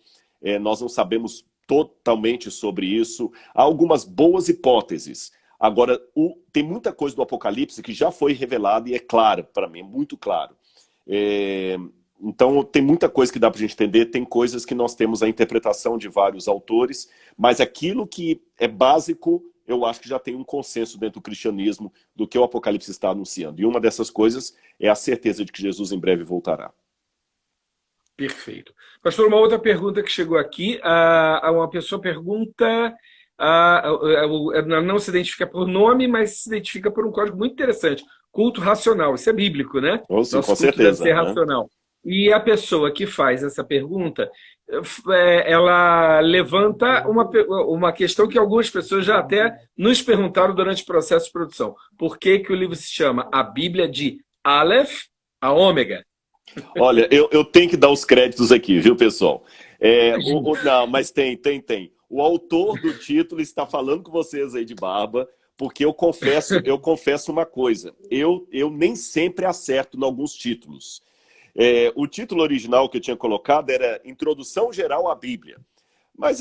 nós não sabemos totalmente sobre isso. Há algumas boas hipóteses. Agora, tem muita coisa do Apocalipse que já foi revelada e é clara para mim, é muito claro. Então, tem muita coisa que dá para a gente entender, tem coisas que nós temos a interpretação de vários autores, mas aquilo que é básico, eu acho que já tem um consenso dentro do cristianismo do que o Apocalipse está anunciando. E uma dessas coisas é a certeza de que Jesus em breve voltará. Perfeito. Pastor, uma outra pergunta que chegou aqui, uma pessoa pergunta, não se identifica por nome, mas se identifica por um código muito interessante, culto racional. Isso é bíblico, né? Sim, com certeza. Deve ser racional. E a pessoa que faz essa pergunta, ela levanta uma questão que algumas pessoas já até nos perguntaram durante o processo de produção. Por que o livro se chama A Bíblia de Aleph a Ômega? Olha, eu tenho que dar os créditos aqui, viu, pessoal? Não, mas tem. O autor do título está falando com vocês aí de barba, porque eu confesso uma coisa. Eu nem sempre acerto em alguns títulos. O título original que eu tinha colocado era Introdução Geral à Bíblia. Mas,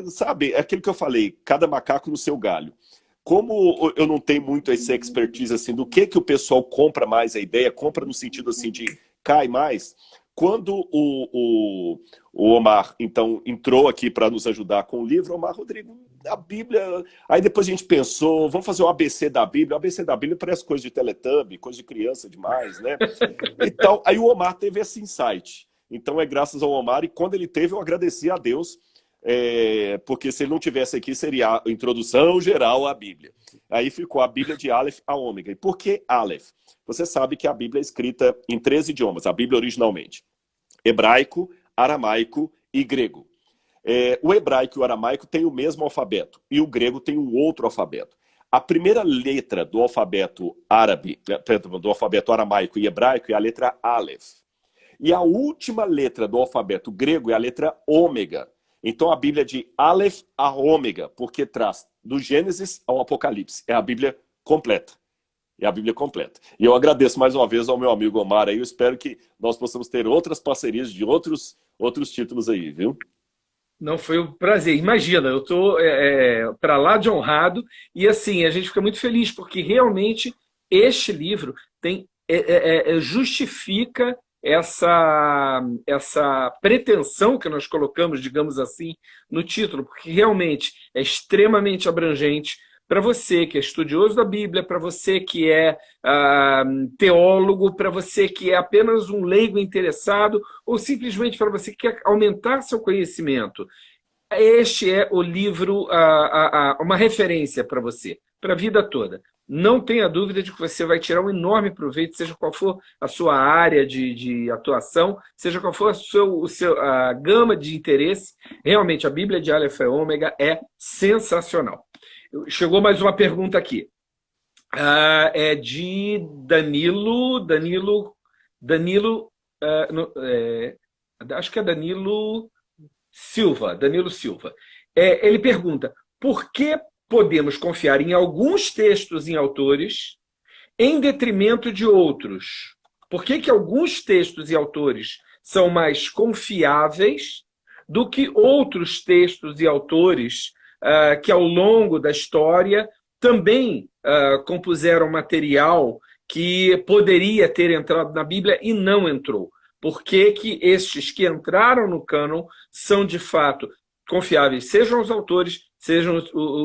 sabe, é aquilo que eu falei, cada macaco no seu galho. Como eu não tenho muito essa expertise assim, do que o pessoal compra mais a ideia, compra no sentido assim de cai mais, quando o Omar, então, entrou aqui para nos ajudar com o livro, Omar, Rodrigo, a Bíblia... Aí depois a gente pensou, vamos fazer o ABC da Bíblia. O ABC da Bíblia parece coisa de Teletubby, coisa de criança demais, né? Então, aí o Omar teve esse insight. Então é graças ao Omar, e quando ele teve, eu agradeci a Deus, porque se ele não tivesse aqui, seria a introdução geral à Bíblia. Aí ficou a Bíblia de Aleph a Ômega. E por que Aleph? Você sabe que a Bíblia é escrita em 3 idiomas, a Bíblia originalmente. Hebraico, aramaico e grego. O hebraico e o aramaico têm o mesmo alfabeto, e o grego tem um outro alfabeto. A primeira letra do alfabeto árabe, do alfabeto aramaico e hebraico é a letra Aleph. E a última letra do alfabeto grego é a letra Ômega. Então a Bíblia é de Aleph a Ômega, porque traz do Gênesis ao Apocalipse. É a Bíblia completa. É a Bíblia completa. E eu agradeço mais uma vez ao meu amigo Omar aí. Eu espero que nós possamos ter outras parcerias de outros títulos aí, viu? Não, foi um prazer. Imagina, eu estou para lá de honrado. E assim, a gente fica muito feliz, porque realmente este livro justifica essa pretensão que nós colocamos, digamos assim, no título, porque realmente é extremamente abrangente para você que é estudioso da Bíblia, para você que é teólogo, para você que é apenas um leigo interessado, ou simplesmente para você que quer aumentar seu conhecimento. Este é o livro, uma referência para você, para a vida toda. Não tenha dúvida de que você vai tirar um enorme proveito, seja qual for a sua área de atuação, seja qual for a gama de interesse. Realmente, a Bíblia de Aleph a Ômega é sensacional. Chegou mais uma pergunta aqui. É de Danilo, acho que é Danilo Silva. Ele pergunta, por que podemos confiar em alguns textos em autores em detrimento de outros? Por que que alguns textos e autores são mais confiáveis do que outros textos e autores que ao longo da história também compuseram material que poderia ter entrado na Bíblia e não entrou? Por que que estes que entraram no cânon são de fato confiáveis, sejam os autores, sejam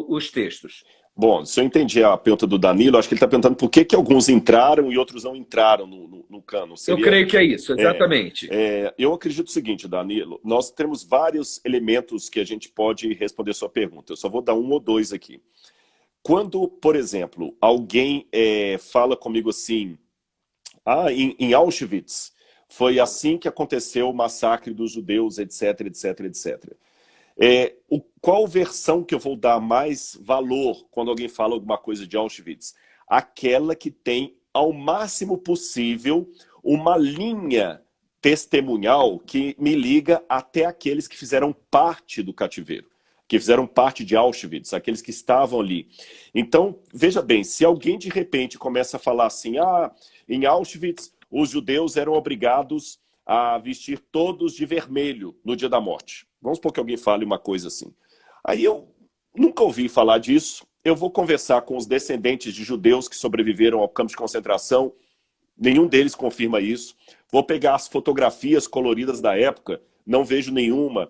os textos? Bom, se eu entendi a pergunta do Danilo, acho que ele está perguntando por que que alguns entraram e outros não entraram no cânon. Eu creio que é isso, exatamente. Eu acredito o seguinte, Danilo, nós temos vários elementos que a gente pode responder a sua pergunta. Eu só vou dar um ou dois aqui. Quando, por exemplo, alguém fala comigo assim, em Auschwitz, foi assim que aconteceu o massacre dos judeus, etc, etc, etc. Qual versão que eu vou dar mais valor quando alguém fala alguma coisa de Auschwitz? Aquela que tem, ao máximo possível, uma linha testemunhal que me liga até aqueles que fizeram parte do cativeiro, que fizeram parte de Auschwitz, aqueles que estavam ali. Então, veja bem, se alguém de repente começa a falar assim, em Auschwitz os judeus eram obrigados a vestir todos de vermelho no dia da morte. Vamos supor que alguém fale uma coisa assim. Aí eu nunca ouvi falar disso. Eu vou conversar com os descendentes de judeus que sobreviveram ao campo de concentração. Nenhum deles confirma isso. Vou pegar as fotografias coloridas da época. Não vejo nenhuma.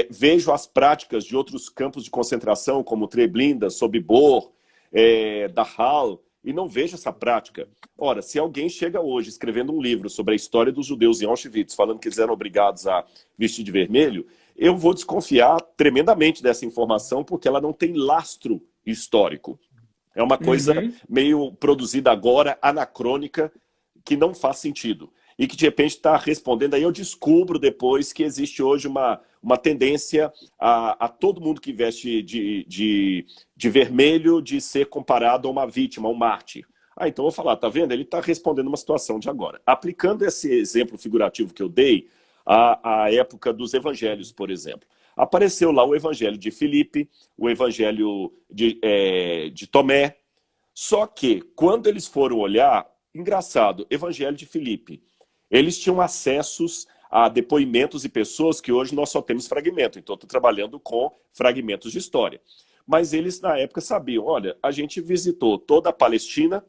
Vejo as práticas de outros campos de concentração, como Treblinka, Sobibor, Dachau, e não vejo essa prática. Ora, se alguém chega hoje escrevendo um livro sobre a história dos judeus em Auschwitz, falando que eles eram obrigados a vestir de vermelho, eu vou desconfiar tremendamente dessa informação, porque ela não tem lastro histórico. É uma coisa meio produzida agora, anacrônica, que não faz sentido. E que de repente está respondendo, aí eu descubro depois que existe hoje uma tendência a todo mundo que veste de vermelho de ser comparado a uma vítima, a um mártir. Então eu vou falar, tá vendo? Ele está respondendo uma situação de agora. Aplicando esse exemplo figurativo que eu dei, à época dos evangelhos, por exemplo. Apareceu lá o evangelho de Filipe, o evangelho de Tomé. Só que, quando eles foram olhar, engraçado, evangelho de Filipe, eles tinham acessos a depoimentos e pessoas que hoje nós só temos fragmento. Então, estou trabalhando com fragmentos de história. Mas eles, na época, sabiam, olha, a gente visitou toda a Palestina,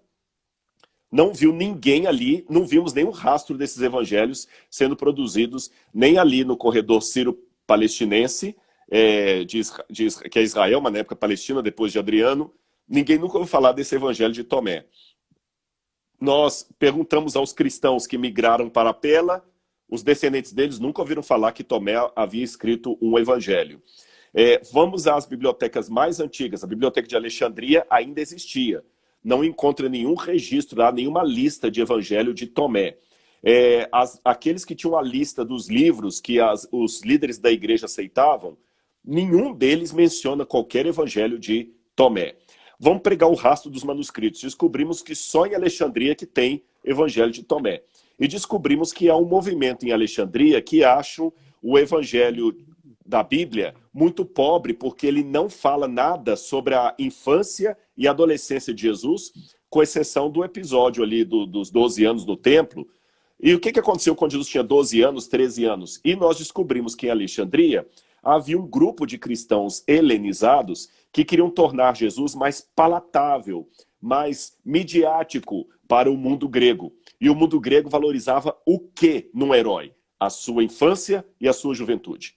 não viu ninguém ali, não vimos nenhum rastro desses evangelhos sendo produzidos, nem ali no corredor sírio-palestinense, que é Israel, mas na época Palestina, depois de Adriano. Ninguém nunca ouviu falar desse evangelho de Tomé. Nós perguntamos aos cristãos que migraram para Pela, os descendentes deles nunca ouviram falar que Tomé havia escrito um evangelho. Vamos às bibliotecas mais antigas. A Biblioteca de Alexandria ainda existia. Não encontra nenhum registro, nenhuma lista de evangelho de Tomé. Aqueles que tinham a lista dos livros que os líderes da igreja aceitavam, nenhum deles menciona qualquer evangelho de Tomé. Vamos pregar o rastro dos manuscritos. Descobrimos que só em Alexandria que tem evangelho de Tomé. E descobrimos que há um movimento em Alexandria que acham o evangelho da Bíblia muito pobre, porque ele não fala nada sobre a infância e adolescência de Jesus, com exceção do episódio ali dos 12 anos no templo. E o que aconteceu quando Jesus tinha 12 anos, 13 anos? E nós descobrimos que em Alexandria havia um grupo de cristãos helenizados que queriam tornar Jesus mais palatável, mais midiático para o mundo grego. E o mundo grego valorizava o que num herói? A sua infância e a sua juventude.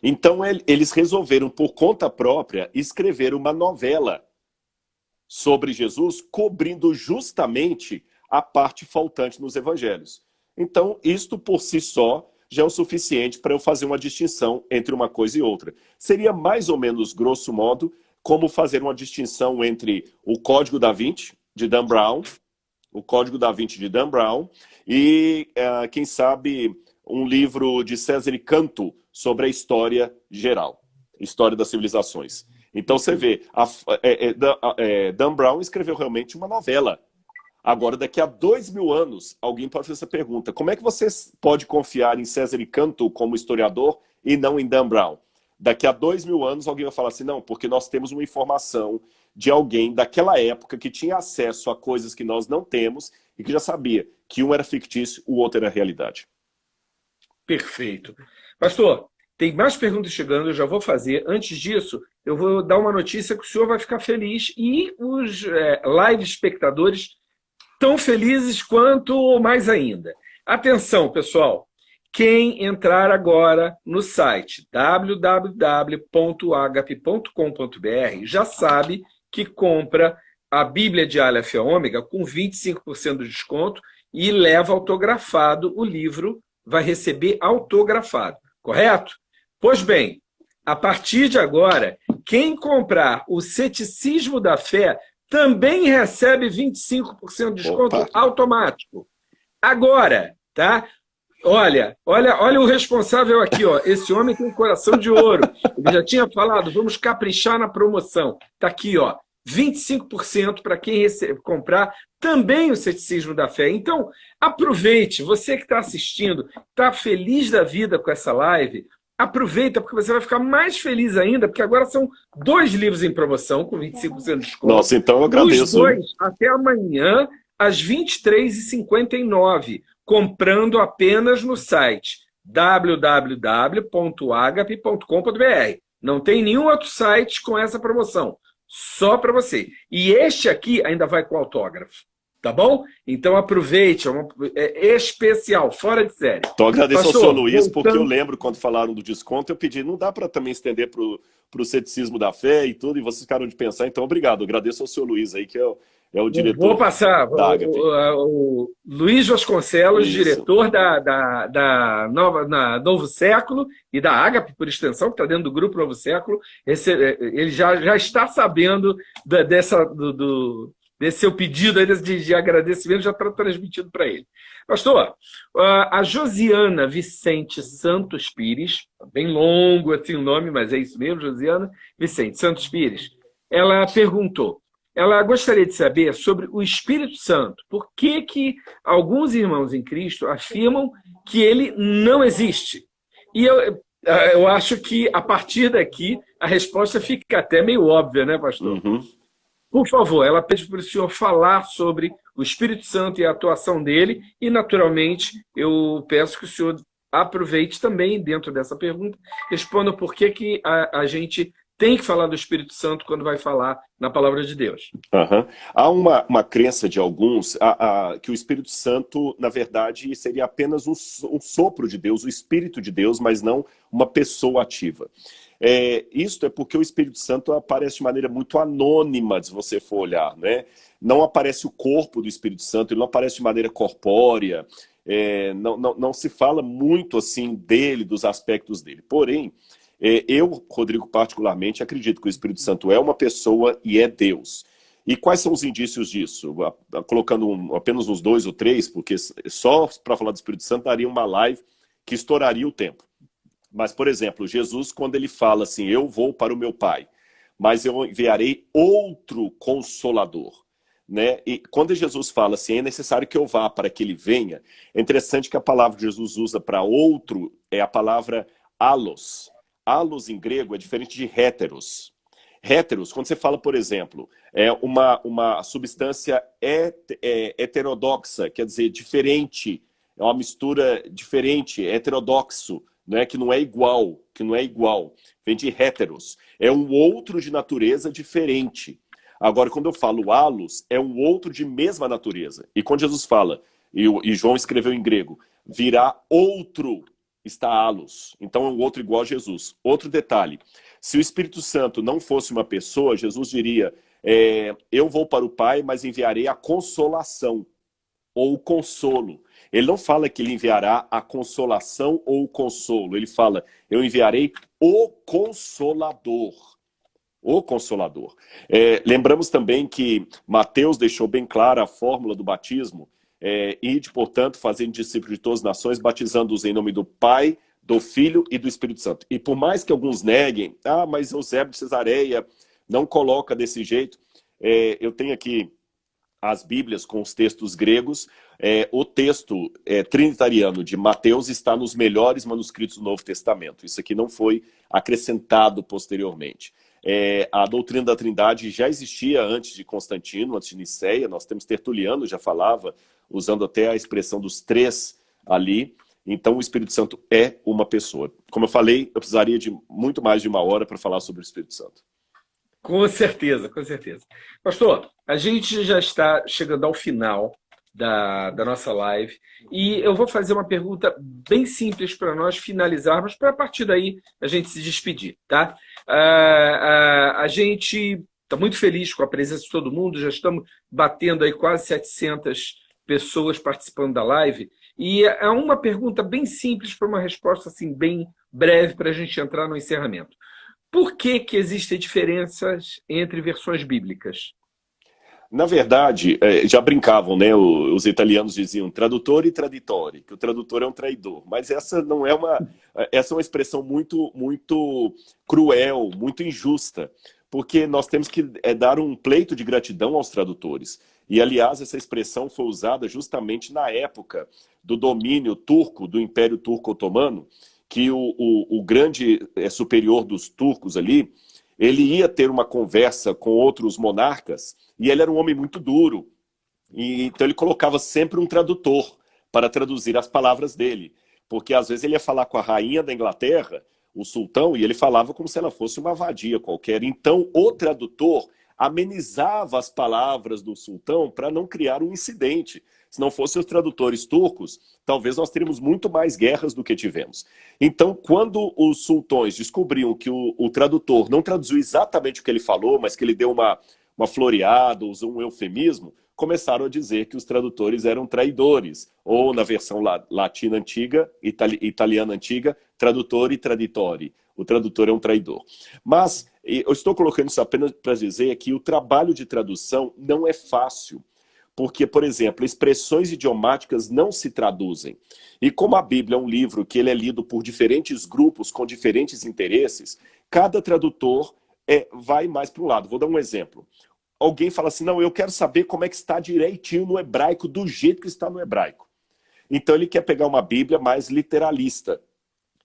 Então eles resolveram, por conta própria, escrever uma novela sobre Jesus, cobrindo justamente a parte faltante nos evangelhos. Então, isto por si só já é o suficiente para eu fazer uma distinção entre uma coisa e outra. Seria mais ou menos, grosso modo, como fazer uma distinção entre o Código da Vinci, de Dan Brown, o Código da Vinci de Dan Brown, e, quem sabe, um livro de César Canto sobre a história geral, história das civilizações. Então você vê, Dan Brown escreveu realmente uma novela. Agora, daqui a 2000 anos, alguém pode fazer essa pergunta. Como é que você pode confiar em César Canto como historiador e não em Dan Brown? Daqui a 2000 anos, alguém vai falar assim, não, porque nós temos uma informação de alguém daquela época que tinha acesso a coisas que nós não temos e que já sabia que um era fictício, o outro era realidade. Perfeito. Pastor, tem mais perguntas chegando, eu já vou fazer. Antes disso, eu vou dar uma notícia que o senhor vai ficar feliz e os live espectadores tão felizes quanto ou mais ainda. Atenção, pessoal. Quem entrar agora no site www.agape.com.br já sabe que compra a Bíblia de Aleph a Ômega com 25% de desconto e leva autografado o livro, vai receber autografado, correto? Pois bem, a partir de agora, quem comprar o Ceticismo da Fé também recebe 25% de desconto automático. Agora, tá? Olha o responsável aqui, ó. Esse homem tem um coração de ouro. Ele já tinha falado, vamos caprichar na promoção. Tá aqui, ó. 25% para quem comprar também o Ceticismo da Fé. Então, aproveite. Você que está assistindo, está feliz da vida com essa live, aproveita, porque você vai ficar mais feliz ainda, porque agora são 2 livros em promoção, com 25% de desconto. Nossa, então eu agradeço. Os 2 até amanhã, às 23h59, comprando apenas no site www.agape.com.br. Não tem nenhum outro site com essa promoção. Só para você. E este aqui ainda vai com autógrafo. Tá bom? Então aproveite, é especial, fora de série. Então agradeço ao senhor Luiz, porque eu lembro quando falaram do desconto, eu pedi, não dá para também estender para o Ceticismo da Fé e tudo, e vocês ficaram de pensar, então obrado. Agradeço ao senhor Luiz aí, que é o diretor. Vou passar, o Luiz Vasconcelos, isso, diretor da Novo Século e da Ágape, por extensão, que está dentro do grupo Novo Século, ele já está sabendo desse seu pedido de agradecimento, já está transmitido para ele. Pastor, a Josiana Vicente Santos Pires, bem longo assim o nome, mas é isso mesmo, Josiana Vicente Santos Pires, ela perguntou, ela gostaria de saber sobre o Espírito Santo. Por que alguns irmãos em Cristo afirmam que ele não existe? E eu acho que, a partir daqui, a resposta fica até meio óbvia, né, pastor? Uhum. Por favor, ela pede para o senhor falar sobre o Espírito Santo e a atuação dele, e, naturalmente, eu peço que o senhor aproveite também, dentro dessa pergunta, responda por que a gente tem que falar do Espírito Santo quando vai falar na palavra de Deus. Uhum. Há uma crença de alguns que o Espírito Santo, na verdade, seria apenas um sopro de Deus, o Espírito de Deus, mas não uma pessoa ativa. Isto é porque o Espírito Santo aparece de maneira muito anônima, se você for olhar, né? Não aparece o corpo do Espírito Santo, ele não aparece de maneira corpórea, não se fala muito assim dele, dos aspectos dele. Porém, eu, Rodrigo, particularmente, acredito que o Espírito Santo é uma pessoa e é Deus. E quais são os indícios disso? Colocando apenas uns 2 ou 3, porque só para falar do Espírito Santo daria uma live que estouraria o tempo. Mas, por exemplo, Jesus, quando ele fala assim, eu vou para o meu Pai, mas eu enviarei outro Consolador. Né? E quando Jesus fala assim, é necessário que eu vá para que ele venha, é interessante que a palavra que Jesus usa para outro é a palavra allos. Allos em grego é diferente de héteros. Héteros, quando você fala, por exemplo, é uma substância heterodoxa, quer dizer, diferente, é uma mistura diferente, heterodoxo, né, que não é igual, vem de héteros. É um outro de natureza diferente. Agora, quando eu falo allos, é um outro de mesma natureza. E quando Jesus fala, e João escreveu em grego, virá outro, está allos. Então é um outro igual a Jesus. Outro detalhe, se o Espírito Santo não fosse uma pessoa, Jesus diria, eu vou para o Pai, mas enviarei a consolação, ou o consolo. Ele não fala que ele enviará a consolação ou o consolo. Ele fala, eu enviarei o Consolador. O Consolador. Lembramos também que Mateus deixou bem clara a fórmula do batismo. Ide, portanto, fazendo discípulos de todas as nações, batizando-os em nome do Pai, do Filho e do Espírito Santo. E por mais que alguns neguem, mas Eusébio de Cesareia não coloca desse jeito. Eu tenho aqui as Bíblias com os textos gregos. O texto trinitariano de Mateus está nos melhores manuscritos do Novo Testamento. Isso aqui não foi acrescentado posteriormente. A doutrina da Trindade já existia antes de Constantino, antes de Nicéia. Nós temos Tertuliano, já falava, usando até a expressão dos três ali. Então o Espírito Santo é uma pessoa. Como eu falei, eu precisaria de muito mais de 1 hora para falar sobre o Espírito Santo. Com certeza, com certeza. Pastor, a gente já está chegando ao final da nossa live e eu vou fazer uma pergunta bem simples para nós finalizarmos, para a partir daí a gente se despedir, tá? A gente está muito feliz com a presença de todo mundo, já estamos batendo aí quase 700 pessoas participando da live e é uma pergunta bem simples para uma resposta assim, bem breve para a gente entrar no encerramento. Por que existem diferenças entre versões bíblicas? Na verdade, já brincavam, né? Os italianos diziam tradutor e traditore, que o tradutor é um traidor. Mas essa não é essa é uma expressão muito, muito cruel, muito injusta, porque nós temos que dar um pleito de gratidão aos tradutores. E, aliás, essa expressão foi usada justamente na época do domínio turco, do Império Turco Otomano, que o grande superior dos turcos ali, ele ia ter uma conversa com outros monarcas, e ele era um homem muito duro. Então ele colocava sempre um tradutor para traduzir as palavras dele. Porque às vezes ele ia falar com a rainha da Inglaterra, o sultão, e ele falava como se ela fosse uma vadia qualquer. Então o tradutor amenizava as palavras do sultão para não criar um incidente. Se não fossem os tradutores turcos, talvez nós teríamos muito mais guerras do que tivemos. Então, quando os sultões descobriam que o tradutor não traduziu exatamente o que ele falou, mas que ele deu uma floreada, usou um eufemismo, começaram a dizer que os tradutores eram traidores. Ou, na versão latina antiga, italiana antiga, tradutor e traditori. O tradutor é um traidor. Mas eu estou colocando isso apenas para dizer que o trabalho de tradução não é fácil. Porque, por exemplo, expressões idiomáticas não se traduzem. E como a Bíblia é um livro que ele é lido por diferentes grupos com diferentes interesses, cada tradutor vai mais para um lado. Vou dar um exemplo. Alguém fala assim, não, eu quero saber como é que está direitinho no hebraico, do jeito que está no hebraico. Então ele quer pegar uma Bíblia mais literalista.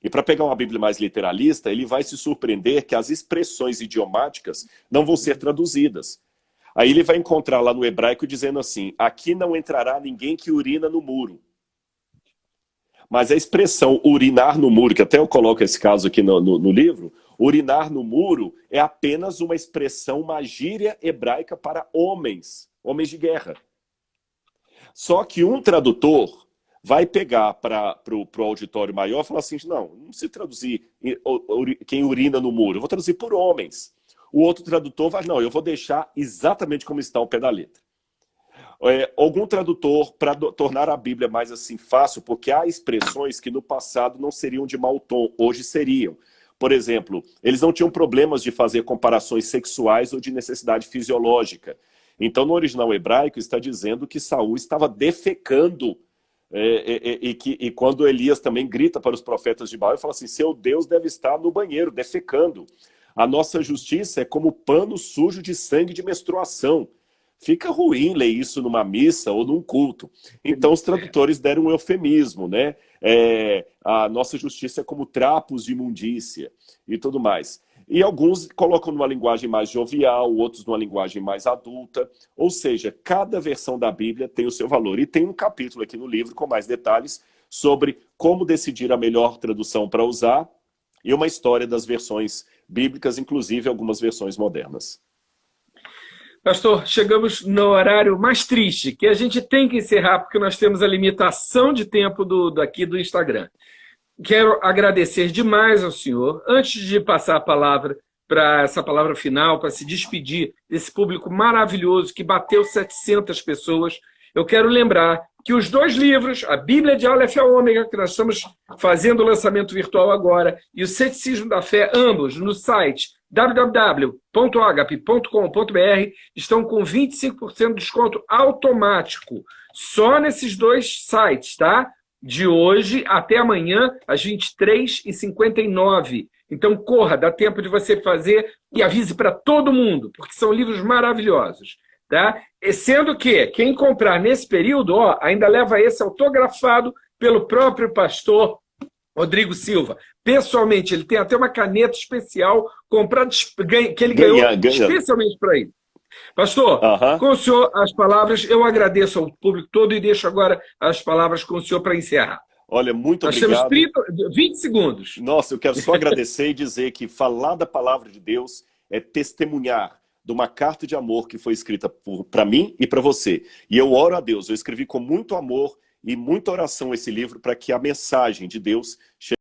E para pegar uma Bíblia mais literalista, ele vai se surpreender que as expressões idiomáticas não vão ser traduzidas. Aí ele vai encontrar lá no hebraico dizendo assim, aqui não entrará ninguém que urina no muro. Mas a expressão urinar no muro, que até eu coloco esse caso aqui no livro, urinar no muro é apenas uma expressão, uma gíria hebraica para homens de guerra. Só que um tradutor vai pegar para o auditório maior e falar assim, não se traduzir quem urina no muro, eu vou traduzir por homens. O outro tradutor vai, não, eu vou deixar exatamente como está ao pé da letra. Algum tradutor, para tornar a Bíblia mais assim fácil, porque há expressões que no passado não seriam de mau tom, hoje seriam. Por exemplo, eles não tinham problemas de fazer comparações sexuais ou de necessidade fisiológica. Então, no original hebraico, está dizendo que Saul estava defecando. E quando Elias também grita para os profetas de Baal, ele fala assim, seu Deus deve estar no banheiro, defecando. A nossa justiça é como pano sujo de sangue de menstruação. Fica ruim ler isso numa missa ou num culto. Então os tradutores deram um eufemismo, né? A nossa justiça é como trapos de imundícia e tudo mais. E alguns colocam numa linguagem mais jovial, outros numa linguagem mais adulta. Ou seja, cada versão da Bíblia tem o seu valor. E tem um capítulo aqui no livro com mais detalhes sobre como decidir a melhor tradução para usar e uma história das versões bíblicas, inclusive algumas versões modernas. Pastor, chegamos no horário mais triste, que a gente tem que encerrar, porque nós temos a limitação de tempo aqui do Instagram. Quero agradecer demais ao senhor. Antes de passar a palavra para essa palavra final, para se despedir desse público maravilhoso que bateu 700 pessoas, eu quero lembrar que os 2 livros, a Bíblia de Aleph a Ômega, que nós estamos fazendo o lançamento virtual agora, e o Ceticismo da Fé, ambos no site www.agape.com.br, estão com 25% de desconto automático. Só nesses 2 sites, tá? De hoje até amanhã, às 23h59. Então corra, dá tempo de você fazer e avise para todo mundo, porque são livros maravilhosos. Tá? E sendo que quem comprar nesse período, ó, ainda leva esse autografado pelo próprio pastor Rodrigo Silva. Pessoalmente, ele tem até uma caneta especial comprada, que ele ganhou especialmente para ele. Pastor, com o senhor as palavras, eu agradeço ao público todo e deixo agora as palavras com o senhor para encerrar. Olha, muito obrigado. Nós temos 20 segundos. Nossa, eu quero só agradecer e dizer que falar da palavra de Deus é testemunhar de uma carta de amor que foi escrita para mim e para você. E eu oro a Deus, eu escrevi com muito amor e muita oração esse livro para que a mensagem de Deus chegue